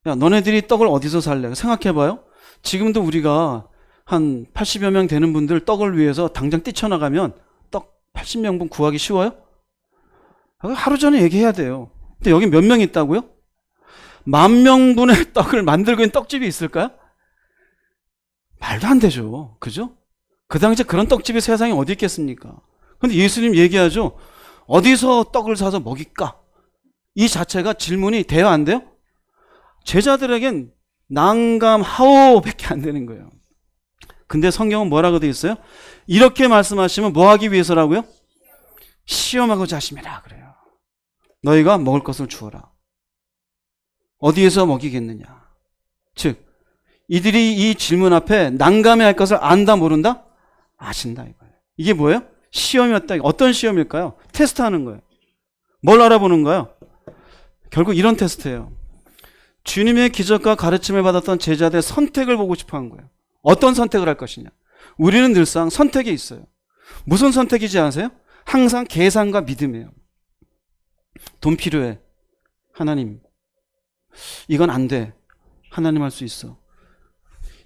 야 너네들이 떡을 어디서 살래? 생각해봐요. 지금도 우리가 한 80여 명 되는 분들 떡을 위해서 당장 뛰쳐나가면 떡 80명분 구하기 쉬워요? 하루 전에 얘기해야 돼요. 근데 여기 몇 명 있다고요? 10,000명분의 떡을 만들고 있는 떡집이 있을까요? 말도 안 되죠. 그죠? 그 당시에 그런 떡집이 세상에 어디 있겠습니까? 근데 예수님 얘기하죠. 어디서 떡을 사서 먹일까? 이 자체가 질문이 돼요, 안 돼요? 제자들에겐 난감하오밖에 안 되는 거예요. 근데 성경은 뭐라고 되어 있어요? 이렇게 말씀하시면 뭐 하기 위해서라고요? 시험하고자 하심이라 그래요. 너희가 먹을 것을 주어라. 어디에서 먹이겠느냐? 즉 이들이 이 질문 앞에 난감해할 것을 안다 모른다? 아신다 이거예요. 이게 뭐예요? 시험이었다. 어떤 시험일까요? 테스트하는 거예요. 뭘 알아보는 거예요? 결국 이런 테스트예요. 주님의 기적과 가르침을 받았던 제자들의 선택을 보고 싶어 한 거예요. 어떤 선택을 할 것이냐? 우리는 늘상 선택이 있어요. 무슨 선택이지 아세요? 항상 계산과 믿음이에요. 돈 필요해. 하나님, 이건 안 돼. 하나님 할 수 있어.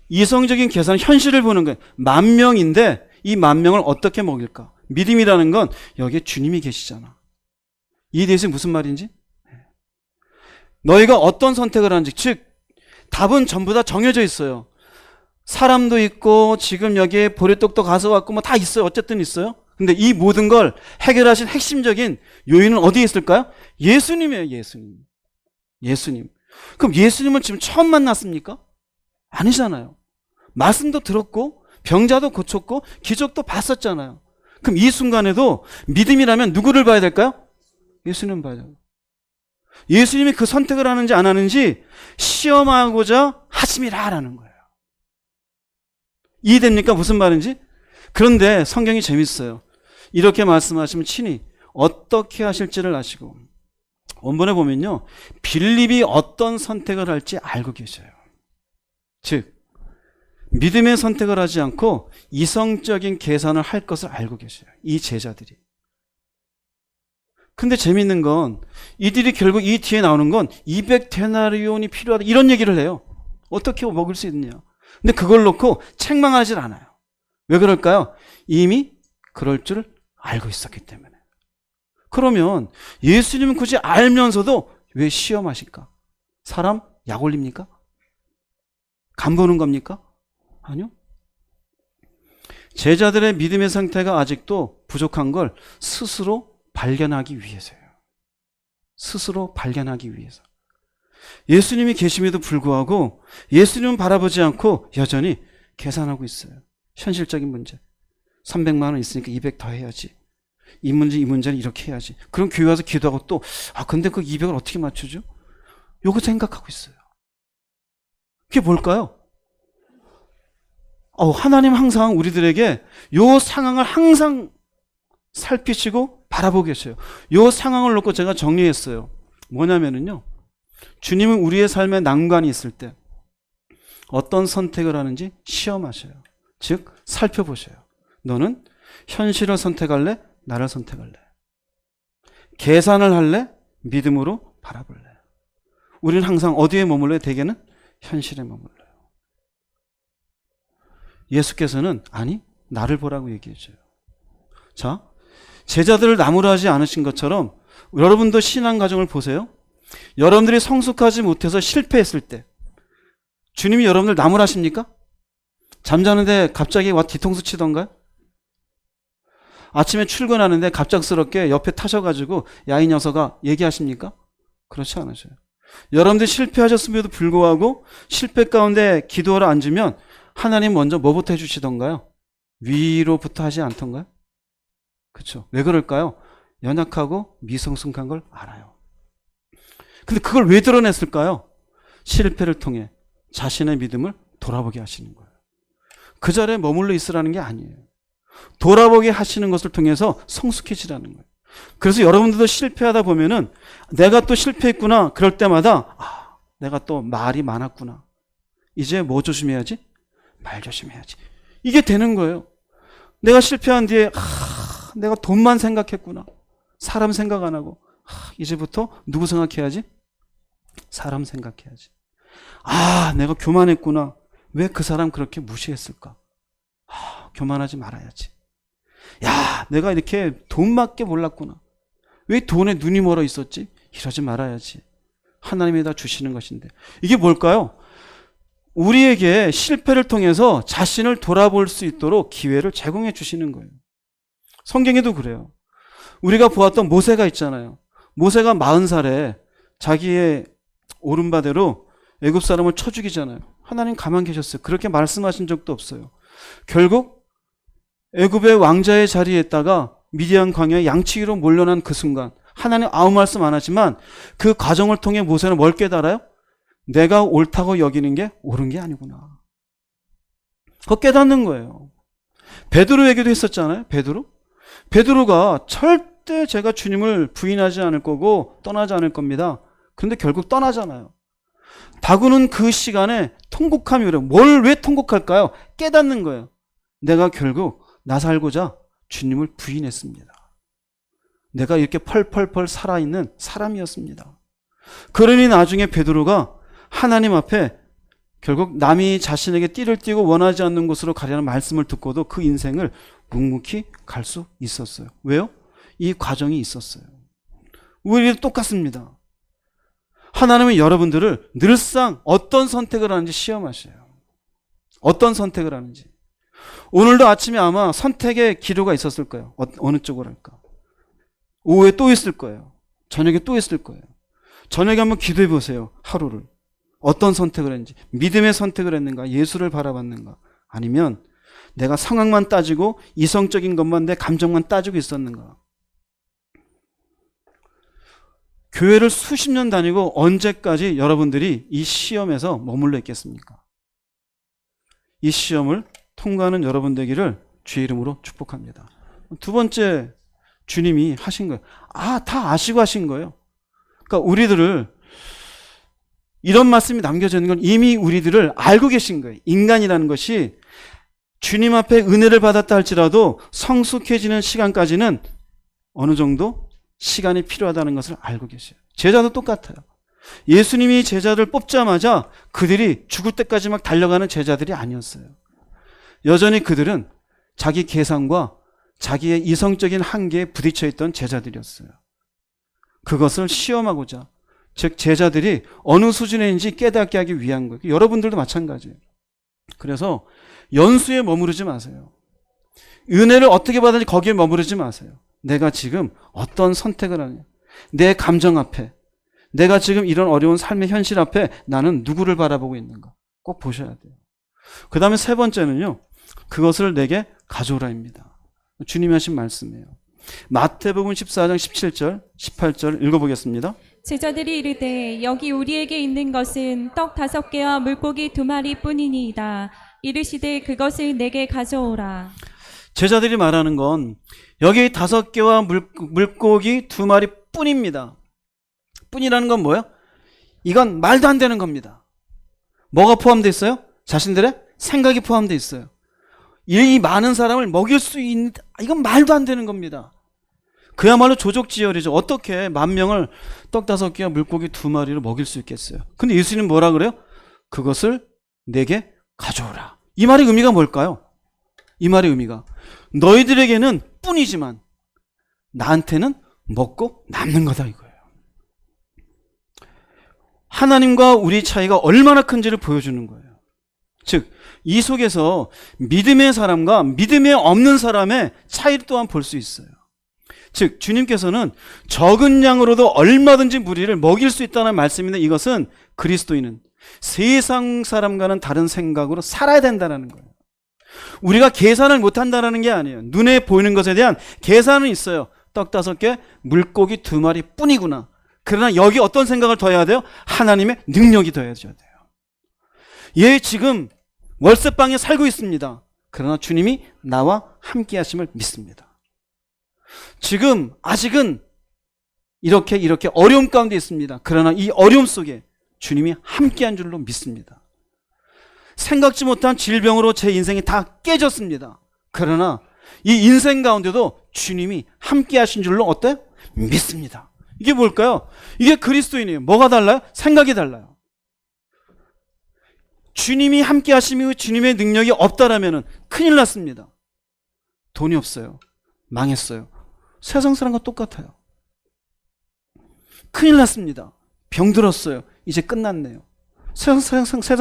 이성적인 계산, 현실을 보는 거예요. 10,000명인데 이 10,000명을 어떻게 먹일까? 믿음이라는 건 여기에 주님이 계시잖아. 이해되세요? 무슨 말인지? 너희가 어떤 선택을 하는지, 즉 답은 전부 다 정해져 있어요. 사람도 있고 지금 여기에 보리떡도 가져왔고 뭐 다 있어요. 어쨌든 있어요. 근데 이 모든 걸 해결하신 핵심적인 요인은 어디에 있을까요? 예수님이에요. 예수님. 그럼 예수님은 지금 처음 만났습니까? 아니잖아요. 말씀도 들었고 병자도 고쳤고 기적도 봤었잖아요. 그럼 이 순간에도 믿음이라면 누구를 봐야 될까요? 예수님 봐야 돼요. 예수님이 그 선택을 하는지 안 하는지 시험하고자 하심이라라는 거예요. 이해됩니까? 무슨 말인지? 그런데 성경이 재밌어요. 이렇게 말씀하시면 친히 어떻게 하실지를 아시고 원본에 보면요. 빌립이 어떤 선택을 할지 알고 계셔요. 즉 믿음의 선택을 하지 않고 이성적인 계산을 할 것을 알고 계셔요. 이 제자들이. 근데 재밌는 건 이들이 결국 이 뒤에 나오는 건 200데나리온이 필요하다 이런 얘기를 해요. 어떻게 먹을 수 있느냐. 근데 그걸 놓고 책망하지 않아요. 왜 그럴까요? 이미 그럴 줄 알고 있었기 때문에. 그러면 예수님은 굳이 알면서도 왜 시험하실까? 사람 약 올립니까? 간 보는 겁니까? 아니요. 제자들의 믿음의 상태가 아직도 부족한 걸 스스로 발견하기 위해서예요. 스스로 발견하기 위해서. 예수님이 계심에도 불구하고 예수님은 바라보지 않고 여전히 계산하고 있어요. 현실적인 문제. 300만 원 있으니까 200 더 해야지. 이 문제는 이렇게 해야지. 그럼 교회 와서 기도하고 또 근데 그 200을 어떻게 맞추죠? 요거 생각하고 있어요. 그게 뭘까요? 하나님 항상 우리들에게 요 상황을 항상 살피시고 바라보고 계셔요. 요 상황을 놓고 제가 정리했어요. 뭐냐면은요. 주님은 우리의 삶에 난관이 있을 때 어떤 선택을 하는지 시험하셔요. 즉 살펴보셔요. 너는 현실을 선택할래? 나를 선택할래? 계산을 할래? 믿음으로 바라볼래? 우리는 항상 어디에 머물러요? 대개는 현실에 머물러요. 예수께서는 아니 나를 보라고 얘기해줘요. 자, 제자들을 나무라 하지 않으신 것처럼 여러분도 신앙 과정을 보세요. 여러분들이 성숙하지 못해서 실패했을 때 주님이 여러분들 나무라 하십니까? 잠자는데 갑자기 와 뒤통수 치던가요? 아침에 출근하는데 갑작스럽게 옆에 타셔가지고 야 이 녀석아 얘기하십니까? 그렇지 않으셔요. 여러분들 실패하셨음에도 불구하고 실패 가운데 기도하러 앉으면 하나님 먼저 뭐부터 해주시던가요? 위로부터 하지 않던가요? 그렇죠. 왜 그럴까요? 연약하고 미성숙한 걸 알아요. 근데 그걸 왜 드러냈을까요? 실패를 통해 자신의 믿음을 돌아보게 하시는 거예요. 그 자리에 머물러 있으라는 게 아니에요. 돌아보게 하시는 것을 통해서 성숙해지라는 거예요. 그래서 여러분들도 실패하다 보면은 내가 또 실패했구나. 그럴 때마다 내가 또 말이 많았구나. 이제 뭐 조심해야지? 말 조심해야지. 이게 되는 거예요. 내가 실패한 뒤에 내가 돈만 생각했구나. 사람 생각 안 하고 이제부터 누구 생각해야지? 사람 생각해야지. 내가 교만했구나. 왜 그 사람 그렇게 무시했을까? 교만하지 말아야지. 내가 이렇게 돈밖에 몰랐구나. 왜 돈에 눈이 멀어 있었지? 이러지 말아야지. 하나님이 다 주시는 것인데. 이게 뭘까요? 우리에게 실패를 통해서 자신을 돌아볼 수 있도록 기회를 제공해 주시는 거예요. 성경에도 그래요. 우리가 보았던 모세가 있잖아요. 모세가 40살에 자기의 오른바대로 애굽 사람을 쳐 죽이잖아요. 하나님 가만 계셨어요. 그렇게 말씀하신 적도 없어요. 결국 애굽의 왕자의 자리에 있다가 미디안 광야에 양치기로 몰려난 그 순간 하나님 아무 말씀 안 하지만 그 과정을 통해 모세는 뭘 깨달아요? 내가 옳다고 여기는 게 옳은 게 아니구나. 그거 깨닫는 거예요. 베드로에게도 했었잖아요. 베드로가 절대 제가 주님을 부인하지 않을 거고 떠나지 않을 겁니다. 그런데 결국 떠나잖아요. 바구는 그 시간에 통곡함이 오래. 뭘 왜 통곡할까요? 깨닫는 거예요. 내가 결국 나 살고자 주님을 부인했습니다. 내가 이렇게 펄펄펄 살아있는 사람이었습니다. 그러니 나중에 베드로가 하나님 앞에 결국 남이 자신에게 띠를 띠고 원하지 않는 곳으로 가려는 말씀을 듣고도 그 인생을 묵묵히 갈 수 있었어요. 왜요? 이 과정이 있었어요. 우리도 똑같습니다. 하나님은 여러분들을 늘상 어떤 선택을 하는지 시험하셔요. 어떤 선택을 하는지. 오늘도 아침에 아마 선택의 기로가 있었을 거예요. 어느 쪽으로 할까? 오후에 또 있을 거예요. 저녁에 또 있을 거예요. 저녁에 한번 기도해 보세요. 하루를. 어떤 선택을 했는지. 믿음의 선택을 했는가? 예수를 바라봤는가? 아니면 내가 상황만 따지고 이성적인 것만 내 감정만 따지고 있었는가? 교회를 수십 년 다니고 언제까지 여러분들이 이 시험에서 머물러 있겠습니까? 이 시험을 통과하는 여러분 되기를 주의 이름으로 축복합니다. 두 번째, 주님이 하신 거예요. 다 아시고 하신 거예요. 그러니까 우리들을 이런 말씀이 남겨져 있는 건 이미 우리들을 알고 계신 거예요. 인간이라는 것이 주님 앞에 은혜를 받았다 할지라도 성숙해지는 시간까지는 어느 정도 시간이 필요하다는 것을 알고 계셔요. 제자도 똑같아요. 예수님이 제자들 뽑자마자 그들이 죽을 때까지 막 달려가는 제자들이 아니었어요. 여전히 그들은 자기 계산과 자기의 이성적인 한계에 부딪혀 있던 제자들이었어요. 그것을 시험하고자, 즉 제자들이 어느 수준에 있는지 깨닫게 하기 위한 거예요. 여러분들도 마찬가지예요. 그래서 연수에 머무르지 마세요. 은혜를 어떻게 받았는지 거기에 머무르지 마세요. 내가 지금 어떤 선택을 하냐. 내 감정 앞에, 내가 지금 이런 어려운 삶의 현실 앞에 나는 누구를 바라보고 있는가. 꼭 보셔야 돼요. 그 다음에 세 번째는요. 그것을 내게 가져오라입니다. 주님이 하신 말씀이에요. 마태복음 14장 17절, 18절 읽어보겠습니다. 제자들이 이르되 여기 우리에게 있는 것은 떡 5개와 물고기 2마리 뿐이니이다. 이르시되 그것을 내게 가져오라. 제자들이 말하는 건 여기 5개와 물고기 2마리 뿐입니다. 뿐이라는 건 뭐예요? 이건 말도 안 되는 겁니다. 뭐가 포함되어 있어요? 자신들의 생각이 포함되어 있어요. 이 많은 사람을 먹일 수 있는, 이건 말도 안 되는 겁니다. 그야말로 조족지혈이죠. 어떻게 10,000명을 떡 5개와 물고기 2마리를 먹일 수 있겠어요? 근데 예수님 뭐라 그래요? 그것을 내게 가져오라. 이 말의 의미가 뭘까요? 이 말의 의미가 너희들에게는 뿐이지만 나한테는 먹고 남는 거다 이거예요. 하나님과 우리 차이가 얼마나 큰지를 보여주는 거예요. 즉, 이 속에서 믿음의 사람과 믿음이 없는 사람의 차이를 또한 볼 수 있어요. 즉, 주님께서는 적은 양으로도 얼마든지 무리를 먹일 수 있다는 말씀인데 이것은 그리스도인은 세상 사람과는 다른 생각으로 살아야 된다는 거예요. 우리가 계산을 못한다는 게 아니에요. 눈에 보이는 것에 대한 계산은 있어요. 떡 5개, 물고기 2마리 뿐이구나. 그러나 여기 어떤 생각을 더해야 돼요? 하나님의 능력이 더해져야 돼요. 얘 지금 월세방에 살고 있습니다. 그러나 주님이 나와 함께 하심을 믿습니다. 지금 아직은 이렇게 어려움 가운데 있습니다. 그러나 이 어려움 속에 주님이 함께한 줄로 믿습니다. 생각지 못한 질병으로 제 인생이 다 깨졌습니다. 그러나 이 인생 가운데도 주님이 함께 하신 줄로 어때요? 믿습니다. 이게 뭘까요? 이게 그리스도인이에요. 뭐가 달라요? 생각이 달라요. 주님이 함께 하심이고 주님의 능력이 없다라면 큰일 났습니다. 돈이 없어요. 망했어요. 세상 사람과 똑같아요. 큰일 났습니다. 병들었어요. 이제 끝났네요. 세상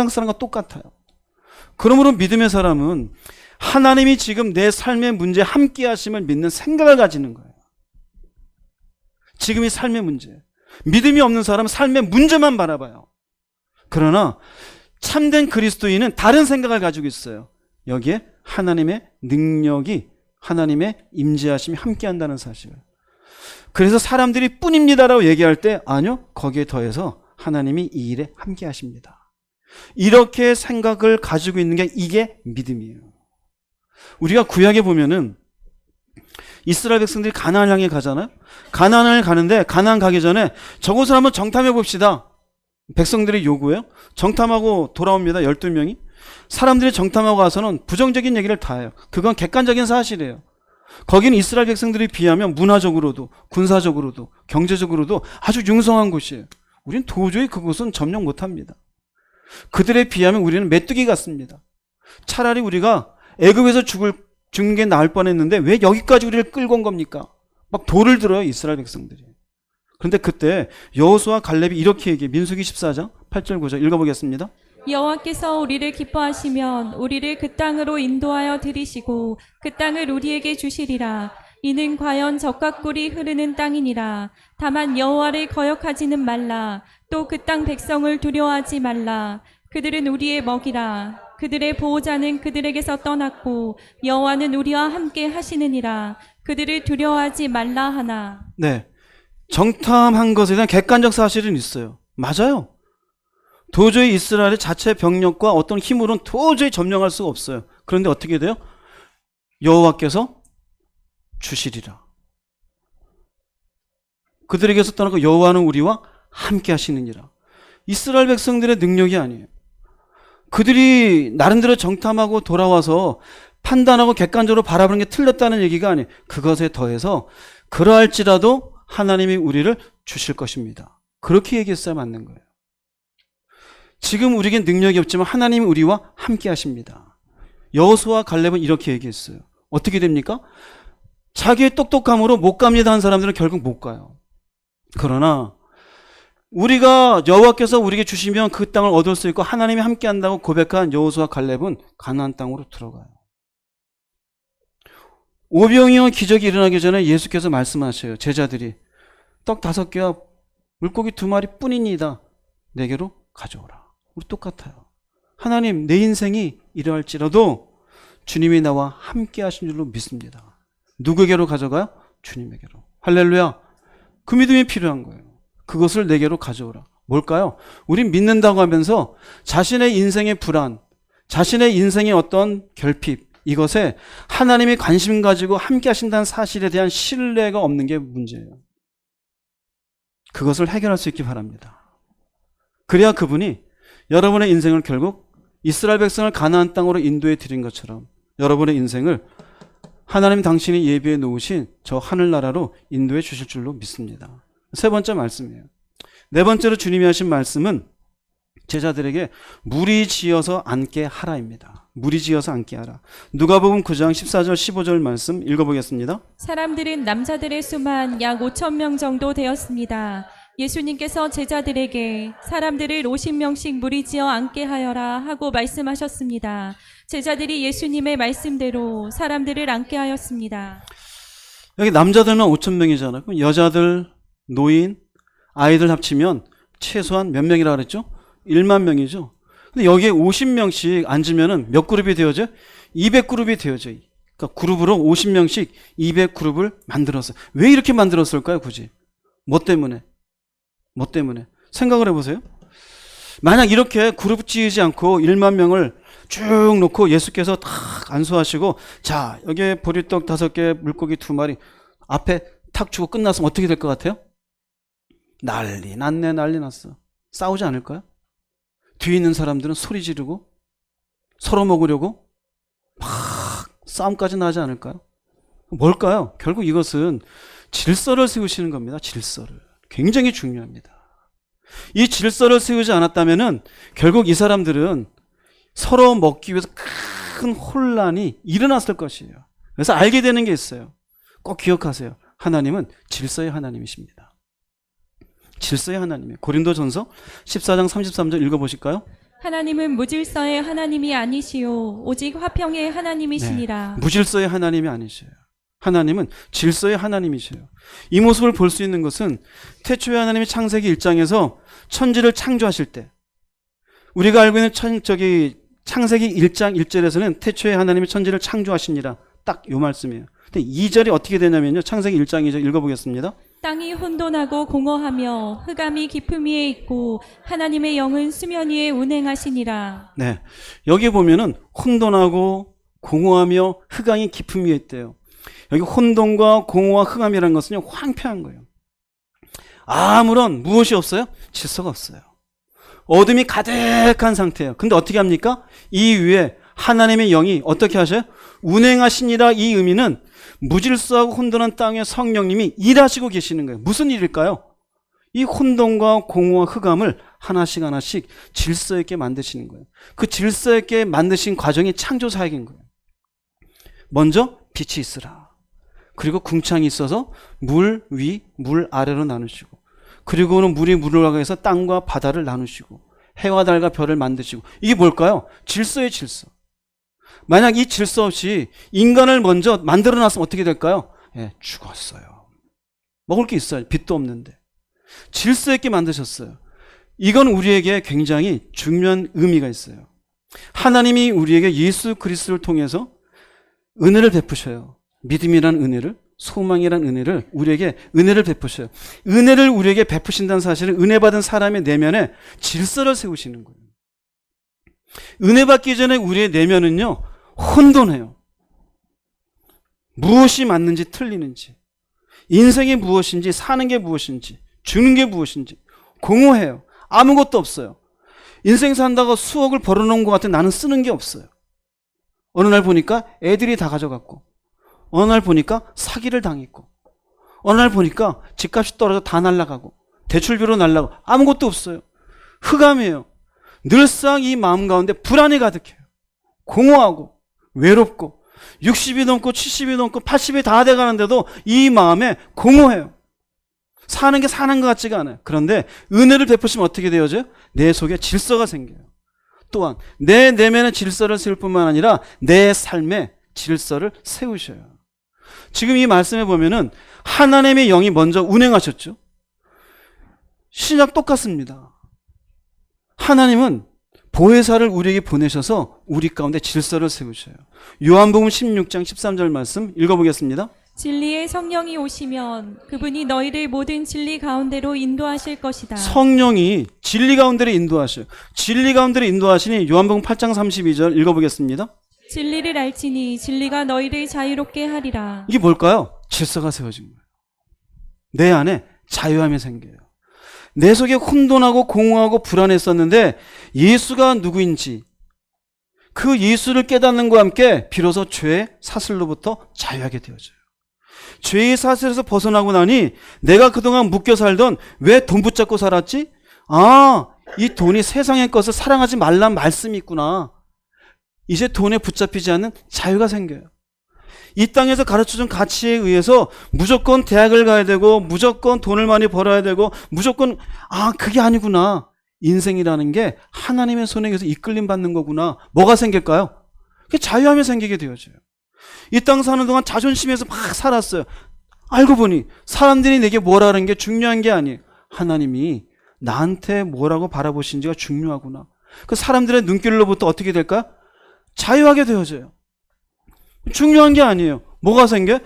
사람과 똑같아요. 그러므로 믿음의 사람은 하나님이 지금 내 삶의 문제에 함께 하심을 믿는 생각을 가지는 거예요. 지금이 삶의 문제. 믿음이 없는 사람은 삶의 문제만 바라봐요. 그러나 참된 그리스도인은 다른 생각을 가지고 있어요. 여기에 하나님의 능력이 하나님의 임재하심이 함께한다는 사실. 그래서 사람들이 뿐입니다라고 얘기할 때 아니요, 거기에 더해서 하나님이 이 일에 함께하십니다. 이렇게 생각을 가지고 있는 게 이게 믿음이에요. 우리가 구약에 보면은 이스라엘 백성들이 가나안을 향해 가잖아요. 가나안을 가는데 가나안 가기 전에 저곳을 한번 정탐해 봅시다. 백성들이 요구해요. 정탐하고 돌아옵니다. 12명이. 사람들이 정탐하고 가서는 부정적인 얘기를 다 해요. 그건 객관적인 사실이에요. 거기는 이스라엘 백성들에 비하면 문화적으로도 군사적으로도 경제적으로도 아주 융성한 곳이에요. 우리는 도저히 그곳은 점령 못합니다. 그들에 비하면 우리는 메뚜기 같습니다. 차라리 우리가 애굽에서 죽는 게 나을 뻔했는데 왜 여기까지 우리를 끌고 온 겁니까? 막 돌을 들어요, 이스라엘 백성들이. 그런데 그때 여호수아 갈렙이 이렇게 얘기해. 민수기 14장 8절 9절 읽어보겠습니다. 여호와께서 우리를 기뻐하시면 우리를 그 땅으로 인도하여 들이시고 그 땅을 우리에게 주시리라. 이는 과연 젖과 꿀이 흐르는 땅이니라. 다만 여호와를 거역하지는 말라. 또 그 땅 백성을 두려워하지 말라. 그들은 우리의 먹이라. 그들의 보호자는 그들에게서 떠났고 여호와는 우리와 함께 하시느니라. 그들을 두려워하지 말라 하나. 네, 정탐한 것에 대한 객관적 사실은 있어요. 맞아요. 도저히 이스라엘의 자체 병력과 어떤 힘으로는 도저히 점령할 수가 없어요. 그런데 어떻게 돼요? 여호와께서 주시리라. 그들에게서 떠나고 여호와는 우리와 함께 하시느니라. 이스라엘 백성들의 능력이 아니에요. 그들이 나름대로 정탐하고 돌아와서 판단하고 객관적으로 바라보는 게 틀렸다는 얘기가 아니에요. 그것에 더해서 그러할지라도 하나님이 우리를 주실 것입니다. 그렇게 얘기했어야 맞는 거예요. 지금 우리에게 능력이 없지만 하나님이 우리와 함께 하십니다. 여호수아 갈렙은 이렇게 얘기했어요. 어떻게 됩니까? 자기의 똑똑함으로 못 갑니다 한 사람들은 결국 못 가요. 그러나 우리가 여호와께서 우리에게 주시면 그 땅을 얻을 수 있고 하나님이 함께 한다고 고백한 여호수아 갈렙은 가나안 땅으로 들어가요. 오병이어 기적이 일어나기 전에 예수께서 말씀하셔요. 제자들이 떡 5개와 물고기 2마리 뿐이니이다. 내게로 가져오라. 우리 똑같아요. 하나님, 내 인생이 이러할지라도 주님이 나와 함께 하신 줄로 믿습니다. 누구에게로 가져가요? 주님에게로. 할렐루야. 그 믿음이 필요한 거예요. 그것을 내게로 가져오라. 뭘까요? 우린 믿는다고 하면서 자신의 인생의 불안, 자신의 인생의 어떤 결핍, 이것에 하나님이 관심 가지고 함께 하신다는 사실에 대한 신뢰가 없는 게 문제예요. 그것을 해결할 수 있기 바랍니다. 그래야 그분이 여러분의 인생을 결국 이스라엘 백성을 가나안 땅으로 인도해 드린 것처럼 여러분의 인생을 하나님 당신이 예비해 놓으신 저 하늘나라로 인도해 주실 줄로 믿습니다. 세 번째 말씀이에요. 네 번째로 주님이 하신 말씀은 제자들에게 무리지어서 앉게 하라입니다. 무리지어서 앉게 하라. 누가복음 9장 14절 15절 말씀 읽어보겠습니다. 사람들은 남자들의 수만 약 5,000명 정도 되었습니다. 예수님께서 제자들에게 사람들을 50명씩 무리지어 앉게 하여라 하고 말씀하셨습니다. 제자들이 예수님의 말씀대로 사람들을 앉게 하였습니다. 여기 남자들만 5,000명이잖아요. 그럼 여자들, 노인, 아이들 합치면 최소한 몇 명이라 그랬죠? 1만 명이죠. 근데 여기에 50명씩 앉으면은 몇 그룹이 되어져요? 200그룹이 되어져요. 그러니까 그룹으로 50명씩 200그룹을 만들었어요. 왜 이렇게 만들었을까요, 굳이? 뭐 때문에? 뭐 때문에? 생각을 해보세요. 만약 이렇게 그룹 지으지 않고 1만 명을 쭉 놓고 예수께서 탁 안수하시고, 자, 여기에 보리떡 5개, 물고기 2마리 앞에 탁 주고 끝났으면 어떻게 될 것 같아요? 난리 났네, 난리 났어. 싸우지 않을까요? 뒤에 있는 사람들은 소리 지르고 서로 먹으려고 막 싸움까지 나지 않을까요? 뭘까요? 결국 이것은 질서를 세우시는 겁니다. 질서를. 굉장히 중요합니다. 이 질서를 세우지 않았다면은 결국 이 사람들은 서로 먹기 위해서 큰 혼란이 일어났을 것이에요. 그래서 알게 되는 게 있어요. 꼭 기억하세요. 하나님은 질서의 하나님이십니다. 질서의 하나님이에요. 고린도전서 14장 33절 읽어보실까요? 하나님은 무질서의 하나님이 아니시오 오직 화평의 하나님이시니라. 네, 무질서의 하나님이 아니셔요. 하나님은 질서의 하나님이셔요. 이 모습을 볼 수 있는 것은 태초에 하나님이 창세기 1장에서 천지를 창조하실 때, 우리가 알고 있는 창세기 1장 1절에서는 태초에 하나님이 천지를 창조하시니라 딱 요 말씀이에요. 근데 2절이 어떻게 되냐면요. 창세기 1장 2절 읽어보겠습니다. 땅이 혼돈하고 공허하며 흑암이 깊음 위에 있고 하나님의 영은 수면 위에 운행하시니라. 네. 여기 보면은 혼돈하고 공허하며 흑암이 깊음 위에 있대요. 여기 혼돈과 공허와 흑암이라는 것은요, 황폐한 거예요. 아무런 무엇이 없어요? 질서가 없어요. 어둠이 가득한 상태예요. 근데 어떻게 합니까? 이 위에 하나님의 영이 어떻게 하셔요? 운행하시니라. 이 의미는 무질서하고 혼돈한 땅에 성령님이 일하시고 계시는 거예요. 무슨 일일까요? 이 혼돈과 공허와 흑암을 하나씩 하나씩 질서 있게 만드시는 거예요. 그 질서 있게 만드신 과정이 창조 사역인 거예요. 먼저 빛이 있으라. 그리고 궁창이 있어서 물 위, 물 아래로 나누시고, 그리고는 물이 물을 하여서 땅과 바다를 나누시고, 해와 달과 별을 만드시고. 이게 뭘까요? 질서의 질서. 만약 이 질서 없이 인간을 먼저 만들어 놨으면 어떻게 될까요? 예, 죽었어요. 먹을 게 있어요. 빛도 없는데. 질서 있게 만드셨어요. 이건 우리에게 굉장히 중요한 의미가 있어요. 하나님이 우리에게 예수 그리스도를 통해서 은혜를 베푸셔요. 믿음이란 은혜를, 소망이란 은혜를, 우리에게 은혜를 베푸셔요. 은혜를 우리에게 베푸신다는 사실은 은혜 받은 사람의 내면에 질서를 세우시는 거예요. 은혜 받기 전에 우리의 내면은요, 혼돈해요. 무엇이 맞는지 틀리는지, 인생이 무엇인지, 사는 게 무엇인지, 주는 게 무엇인지 공허해요. 아무것도 없어요. 인생 산다고 수억을 벌어놓은 것 같은 나는 쓰는 게 없어요. 어느 날 보니까 애들이 다 가져갔고, 어느 날 보니까 사기를 당했고, 어느 날 보니까 집값이 떨어져 다 날아가고, 대출비로 날아가고, 아무것도 없어요. 흑암이에요. 늘상 이 마음 가운데 불안이 가득해요. 공허하고 외롭고 60이 넘고 70이 넘고 80이 다 돼가는데도 이 마음에 공허해요. 사는 게 사는 것 같지가 않아요. 그런데 은혜를 베푸시면 어떻게 되어져요? 내 속에 질서가 생겨요. 또한 내 내면의 질서를 세울 뿐만 아니라 내 삶의 질서를 세우셔요. 지금 이 말씀에 보면은 하나님의 영이 먼저 운행하셨죠. 신약 똑같습니다. 하나님은 보혜사를 우리에게 보내셔서 우리 가운데 질서를 세우셔요. 요한복음 16장 13절 말씀 읽어보겠습니다. 진리의 성령이 오시면 그분이 너희를 모든 진리 가운데로 인도하실 것이다. 성령이 진리 가운데로 인도하셔요. 진리 가운데로 인도하시니 요한복음 8장 32절 읽어보겠습니다. 진리를 알지니 진리가 너희를 자유롭게 하리라. 이게 뭘까요? 질서가 세워진 거예요. 내 안에 자유함이 생겨요. 내 속에 혼돈하고 공허하고 불안했었는데 예수가 누구인지, 그 예수를 깨닫는 것과 함께 비로소 죄의 사슬로부터 자유하게 되어져요. 죄의 사슬에서 벗어나고 나니 내가 그동안 묶여 살던, 왜 돈 붙잡고 살았지? 아, 이 돈이 세상의 것을 사랑하지 말란 말씀이 있구나. 이제 돈에 붙잡히지 않는 자유가 생겨요. 이 땅에서 가르쳐준 가치에 의해서 무조건 대학을 가야 되고, 무조건 돈을 많이 벌어야 되고, 무조건 그게 아니구나. 인생이라는 게 하나님의 손에 의해서 이끌림 받는 거구나. 뭐가 생길까요? 그게 자유함이 생기게 되어져요. 이 땅 사는 동안 자존심에서 막 살았어요. 알고 보니 사람들이 내게 뭐라는 게 중요한 게 아니에요. 하나님이 나한테 뭐라고 바라보신지가 중요하구나. 그 사람들의 눈길로부터 어떻게 될까요? 자유하게 되어져요. 중요한 게 아니에요. 뭐가 생겨?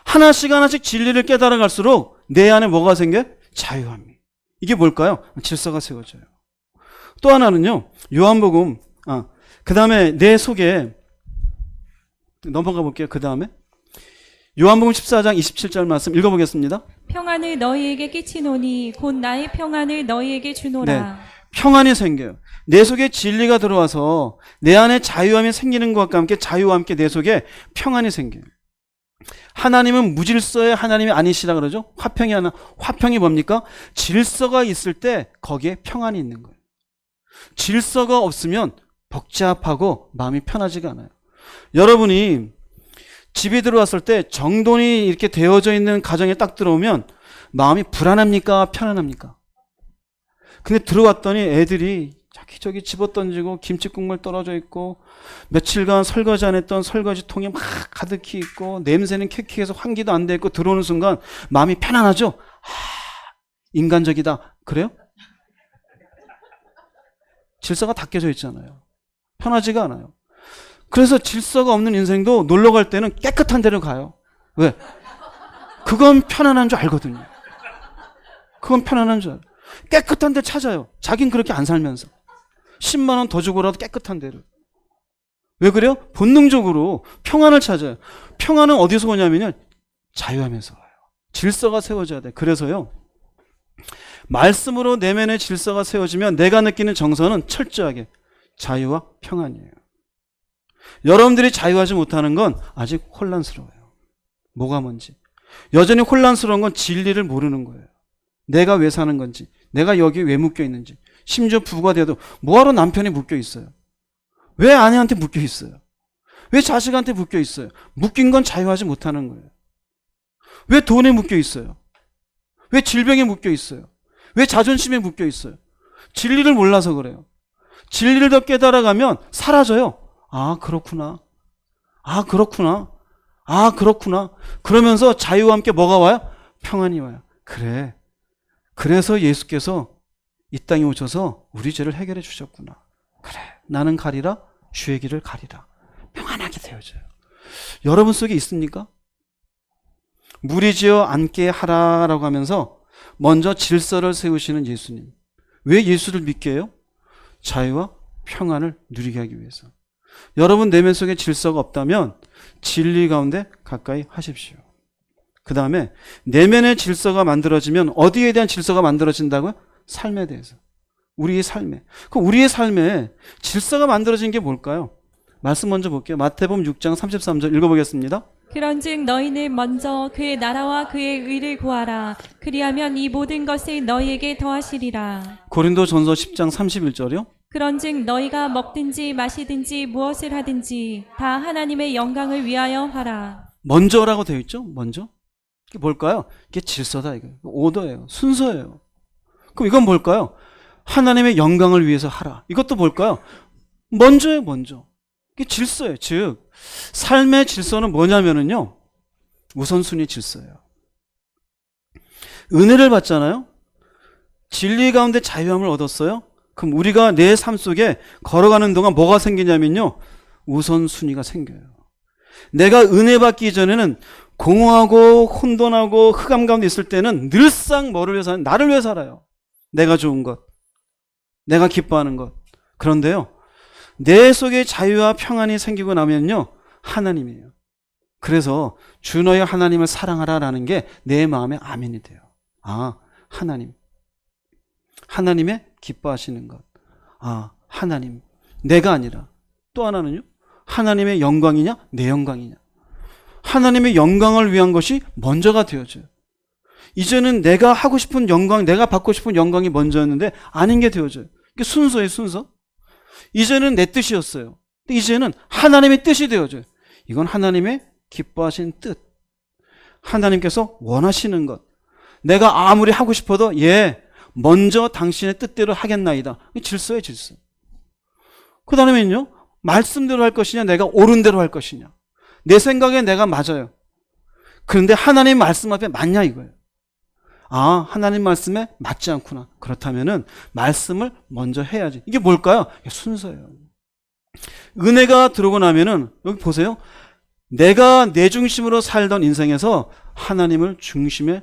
하나씩 하나씩 진리를 깨달아 갈수록 내 안에 뭐가 생겨? 자유함이. 이게 뭘까요? 질서가 세워져요. 또 하나는요, 요한복음, 그 다음에 내 속에, 넘어가 볼게요. 그 다음에 요한복음 14장 27절 말씀 읽어보겠습니다. 평안을 너희에게 끼치노니 곧 나의 평안을 너희에게 주노라. 네, 평안이 생겨요. 내 속에 진리가 들어와서 내 안에 자유함이 생기는 것과 함께, 자유와 함께 내 속에 평안이 생겨요. 하나님은 무질서의 하나님이 아니시라 그러죠. 화평이 뭡니까? 질서가 있을 때 거기에 평안이 있는 거예요. 질서가 없으면 복잡하고 마음이 편하지가 않아요. 여러분이 집에 들어왔을 때 정돈이 이렇게 되어져 있는 가정에 딱 들어오면 마음이 불안합니까? 편안합니까? 근데 들어왔더니 애들이 저기 집어던지고 김치국물 떨어져 있고, 며칠간 설거지 안 했던 설거지통이 막 가득히 있고, 냄새는 쾌쾌해서 환기도 안 돼 있고, 들어오는 순간 마음이 편안하죠? 인간적이다. 그래요? 질서가 다 깨져 있잖아요. 편하지가 않아요. 그래서 질서가 없는 인생도 놀러 갈 때는 깨끗한 데로 가요. 왜? 그건 편안한 줄 알거든요. 그건 편안한 줄 알아요. 깨끗한 데 찾아요. 자긴 그렇게 안 살면서. 10만 원 더 주고라도 깨끗한 데를. 왜 그래요? 본능적으로 평안을 찾아요. 평안은 어디서 오냐면요, 자유하면서 와요. 질서가 세워져야 돼. 그래서요, 말씀으로 내면의 질서가 세워지면 내가 느끼는 정서는 철저하게 자유와 평안이에요. 여러분들이 자유하지 못하는 건 아직 혼란스러워요. 뭐가 뭔지. 여전히 혼란스러운 건 진리를 모르는 거예요. 내가 왜 사는 건지, 내가 여기 왜 묶여 있는지. 심지어 부부가 돼도 뭐하러 남편이 묶여 있어요? 왜 아내한테 묶여 있어요? 왜 자식한테 묶여 있어요? 묶인 건 자유하지 못하는 거예요. 왜 돈에 묶여 있어요? 왜 질병에 묶여 있어요? 왜 자존심에 묶여 있어요? 진리를 몰라서 그래요. 진리를 더 깨달아가면 사라져요. 아, 그렇구나. 아, 그렇구나. 아, 그렇구나. 그러면서 자유와 함께 뭐가 와요? 평안이 와요. 그래. 그래서 예수께서 이 땅에 오셔서 우리 죄를 해결해 주셨구나. 그래. 나는 가리라. 주의 길을 가리라. 평안하게 되어져요. 여러분 속에 있습니까? 무리지어 앉게 하라라고 하면서 먼저 질서를 세우시는 예수님. 왜 예수를 믿게 해요? 자유와 평안을 누리게 하기 위해서. 여러분 내면 속에 질서가 없다면 진리 가운데 가까이 하십시오. 그 다음에 내면의 질서가 만들어지면 어디에 대한 질서가 만들어진다고요? 삶에 대해서. 우리의 삶에. 그 우리의 삶에 질서가 만들어진 게 뭘까요? 말씀 먼저 볼게요. 마태복음 6장 33절 읽어보겠습니다. 그런즉 너희는 먼저 그의 나라와 그의 의를 구하라. 그리하면 이 모든 것을 너희에게 더하시리라. 고린도전서 10장 31절이요. 그런즉 너희가 먹든지 마시든지 무엇을 하든지 다 하나님의 영광을 위하여 하라. 먼저라고 되어 있죠? 먼저. 이게 뭘까요? 이게 질서다. 이거 오더예요. 순서예요. 그럼 이건 뭘까요? 하나님의 영광을 위해서 하라. 이것도 뭘까요? 먼저예요. 먼저. 이게 질서예요. 즉 삶의 질서는 뭐냐면은요, 우선순위 질서예요. 은혜를 받잖아요. 진리 가운데 자유함을 얻었어요. 그럼 우리가 내 삶 속에 걸어가는 동안 뭐가 생기냐면요, 우선순위가 생겨요. 내가 은혜 받기 전에는 공허하고 혼돈하고 흑암 가운데 있을 때는 늘상 뭐를 위해서 사는? 나를 위해 살아요. 내가 좋은 것, 내가 기뻐하는 것. 그런데요, 내 속에 자유와 평안이 생기고 나면요, 하나님이에요. 그래서 주 너희 하나님을 사랑하라라는 게 내 마음에 아멘이 돼요. 아, 하나님. 하나님의 기뻐하시는 것. 아, 하나님. 내가 아니라. 또 하나는요, 하나님의 영광이냐, 내 영광이냐. 하나님의 영광을 위한 것이 먼저가 되어져요. 이제는 내가 하고 싶은 영광, 내가 받고 싶은 영광이 먼저였는데 아닌 게 되어져요. 이게 순서예요, 순서. 이제는 내 뜻이었어요. 이제는 하나님의 뜻이 되어져요. 이건 하나님의 기뻐하신 뜻. 하나님께서 원하시는 것. 내가 아무리 하고 싶어도 먼저 당신의 뜻대로 하겠나이다. 질서예요, 질서. 그 다음에는요, 말씀대로 할 것이냐, 내가 옳은 대로 할 것이냐. 내 생각에 내가 맞아요. 그런데 하나님 말씀 앞에 맞냐 이거예요. 아, 하나님 말씀에 맞지 않구나. 그렇다면은 말씀을 먼저 해야지. 이게 뭘까요? 이게 순서예요. 은혜가 들어오고 나면은 여기 보세요. 내가 내 중심으로 살던 인생에서 하나님을 중심의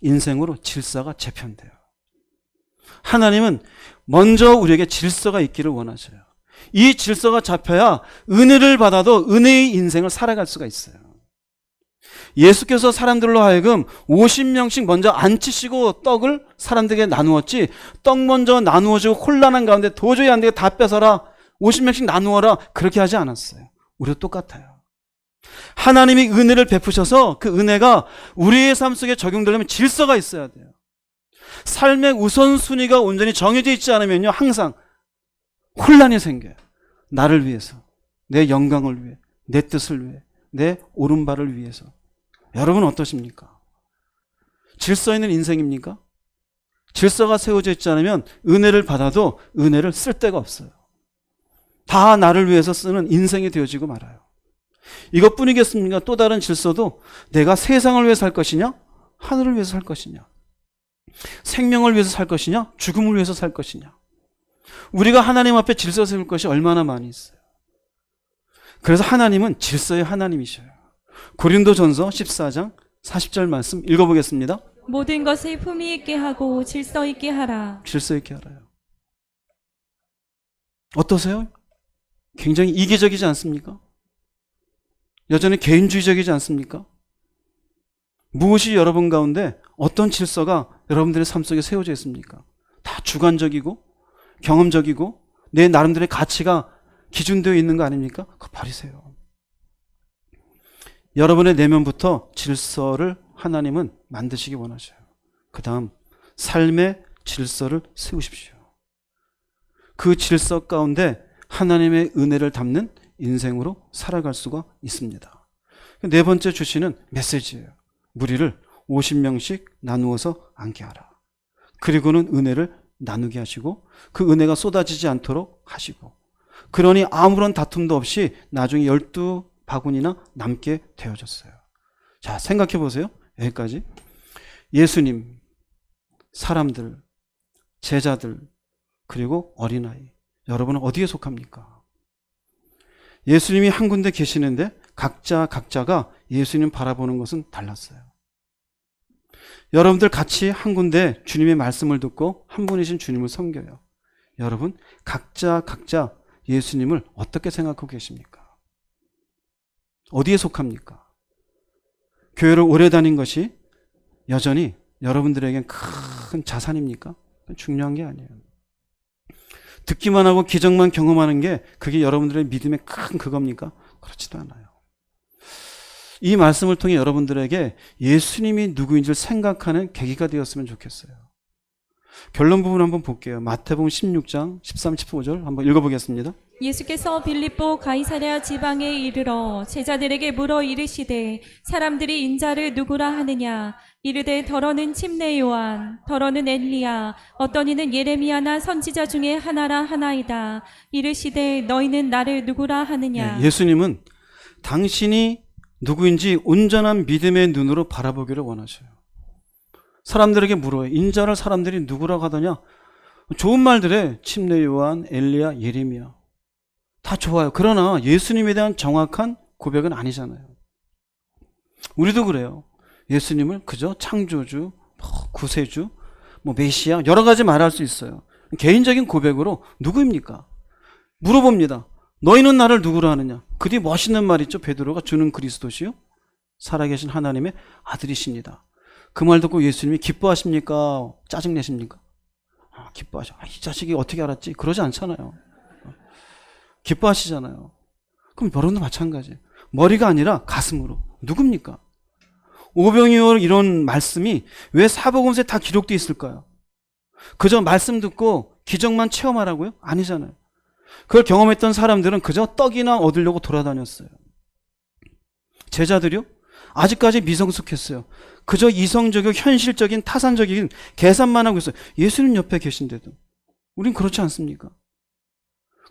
인생으로 질서가 재편돼요. 하나님은 먼저 우리에게 질서가 있기를 원하셔요. 이 질서가 잡혀야 은혜를 받아도 은혜의 인생을 살아갈 수가 있어요. 예수께서 사람들로 하여금 50명씩 먼저 앉히시고 떡을 사람들에게 나누었지, 떡 먼저 나누어지고 혼란한 가운데 도저히 안 되게 다 뺏어라, 50명씩 나누어라, 그렇게 하지 않았어요. 우리도 똑같아요. 하나님이 은혜를 베푸셔서 그 은혜가 우리의 삶 속에 적용되려면 질서가 있어야 돼요. 삶의 우선순위가 온전히 정해져 있지 않으면요, 항상 혼란이 생겨요. 나를 위해서, 내 영광을 위해, 내 뜻을 위해, 내 오른발을 위해서. 여러분 어떠십니까? 질서 있는 인생입니까? 질서가 세워져 있지 않으면 은혜를 받아도 은혜를 쓸 데가 없어요. 다 나를 위해서 쓰는 인생이 되어지고 말아요. 이것뿐이겠습니까? 또 다른 질서도 내가 세상을 위해 살 것이냐, 하늘을 위해서 살 것이냐, 생명을 위해서 살 것이냐, 죽음을 위해서 살 것이냐. 우리가 하나님 앞에 질서 세울 것이 얼마나 많이 있어요. 그래서 하나님은 질서의 하나님이셔요. 고린도전서 14장 40절 말씀 읽어보겠습니다. 모든 것을 품위 있게 하고 질서 있게 하라. 질서 있게 알아요. 어떠세요? 굉장히 이기적이지 않습니까? 여전히 개인주의적이지 않습니까? 무엇이 여러분 가운데 어떤 질서가 여러분들의 삶 속에 세워져 있습니까? 다 주관적이고 경험적이고 내 나름대로의 가치가 기준되어 있는 거 아닙니까? 그거 버리세요. 여러분의 내면부터 질서를 하나님은 만드시기 원하셔요. 그 다음 삶의 질서를 세우십시오. 그 질서 가운데 하나님의 은혜를 담는 인생으로 살아갈 수가 있습니다. 네 번째 주시는 메시지예요. 무리를 50명씩 나누어서 앉게 하라. 그리고는 은혜를 나누게 하시고 그 은혜가 쏟아지지 않도록 하시고, 그러니 아무런 다툼도 없이 나중에 12바구니나 남게 되어졌어요. 자, 생각해 보세요. 여기까지. 예수님, 사람들, 제자들, 그리고 어린아이, 여러분은 어디에 속합니까? 예수님이 한 군데 계시는데 각자가 예수님 바라보는 것은 달랐어요. 여러분들 같이 한 군데 주님의 말씀을 듣고 한 분이신 주님을 섬겨요. 여러분 각자 예수님을 어떻게 생각하고 계십니까? 어디에 속합니까? 교회를 오래 다닌 것이 여전히 여러분들에겐 큰 자산입니까? 중요한 게 아니에요. 듣기만 하고 기적만 경험하는 게 그게 여러분들의 믿음의 큰 그겁니까? 그렇지도 않아요. 이 말씀을 통해 여러분들에게 예수님이 누구인지를 생각하는 계기가 되었으면 좋겠어요. 결론 부분 한번 볼게요. 마태복음 16장 13, 15절 한번 읽어보겠습니다. 예수께서 빌립보 가이사랴 지방에 이르러 제자들에게 물어 이르시되 사람들이 인자를 누구라 하느냐. 이르되 더러는 침례 요한, 더러는 엘리야, 어떤 이는 예레미야나 선지자 중에 하나라 하나이다. 이르시되 너희는 나를 누구라 하느냐. 네, 예수님은 당신이 누구인지 온전한 믿음의 눈으로 바라보기를 원하셔요. 사람들에게 물어요. 인자를 사람들이 누구라고 하더냐? 좋은 말들에 침례 요한, 엘리야, 예레미야 다 좋아요. 그러나 예수님에 대한 정확한 고백은 아니잖아요. 우리도 그래요. 예수님을 그저 창조주, 구세주, 메시아 여러 가지 말할 수 있어요. 개인적인 고백으로 누구입니까? 물어봅니다. 너희는 나를 누구라 하느냐? 그 뒤에 멋있는 말 있죠. 베드로가 주는 그리스도시요 살아계신 하나님의 아들이십니다. 그 말 듣고 예수님이 기뻐하십니까? 짜증내십니까? 기뻐하셔. 이 자식이 어떻게 알았지? 그러지 않잖아요. 기뻐하시잖아요. 그럼 여러분도 마찬가지예요. 머리가 아니라 가슴으로. 누굽니까? 오병이어 이런 말씀이 왜 사복음서에 다 기록되어 있을까요? 그저 말씀 듣고 기적만 체험하라고요? 아니잖아요. 그걸 경험했던 사람들은 그저 떡이나 얻으려고 돌아다녔어요. 제자들이요? 아직까지 미성숙했어요. 그저 이성적이고 현실적인 타산적인 계산만 하고 있어요. 예수님 옆에 계신데도. 우린 그렇지 않습니까?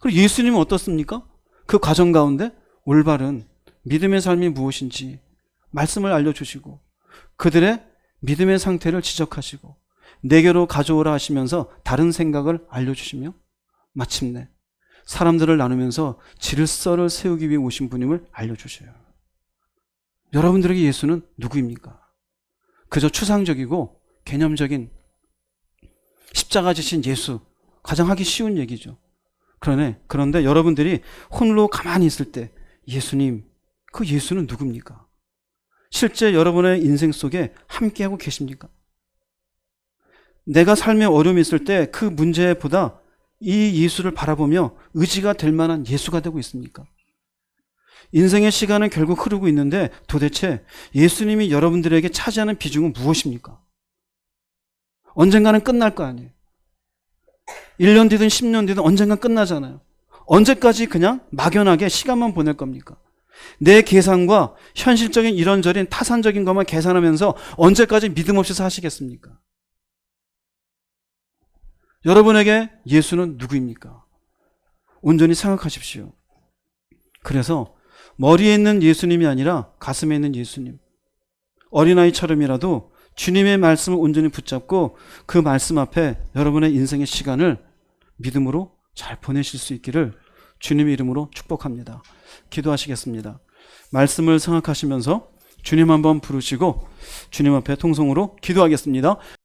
그리고 예수님은 어떻습니까? 그 과정 가운데 올바른 믿음의 삶이 무엇인지 말씀을 알려주시고 그들의 믿음의 상태를 지적하시고 내게로 가져오라 하시면서 다른 생각을 알려주시며 마침내 사람들을 나누면서 질서를 세우기 위해 오신 분임을 알려주셔요. 여러분들에게 예수는 누구입니까? 그저 추상적이고 개념적인 십자가 지신 예수, 가장 하기 쉬운 얘기죠. 그런데 여러분들이 홀로 가만히 있을 때 예수님, 그 예수는 누굽니까? 실제 여러분의 인생 속에 함께하고 계십니까? 내가 삶에 어려움이 있을 때 그 문제보다 이 예수를 바라보며 의지가 될 만한 예수가 되고 있습니까? 인생의 시간은 결국 흐르고 있는데 도대체 예수님이 여러분들에게 차지하는 비중은 무엇입니까? 언젠가는 끝날 거 아니에요. 1년 뒤든 10년 뒤든 언젠간 끝나잖아요. 언제까지 그냥 막연하게 시간만 보낼 겁니까? 내 계산과 현실적인 이런저런 타산적인 것만 계산하면서 언제까지 믿음 없이 사시겠습니까? 여러분에게 예수는 누구입니까? 온전히 생각하십시오. 그래서 머리에 있는 예수님이 아니라 가슴에 있는 예수님, 어린아이처럼이라도 주님의 말씀을 온전히 붙잡고 그 말씀 앞에 여러분의 인생의 시간을 믿음으로 잘 보내실 수 있기를 주님의 이름으로 축복합니다. 기도하시겠습니다. 말씀을 생각하시면서 주님 한번 부르시고 주님 앞에 통성으로 기도하겠습니다.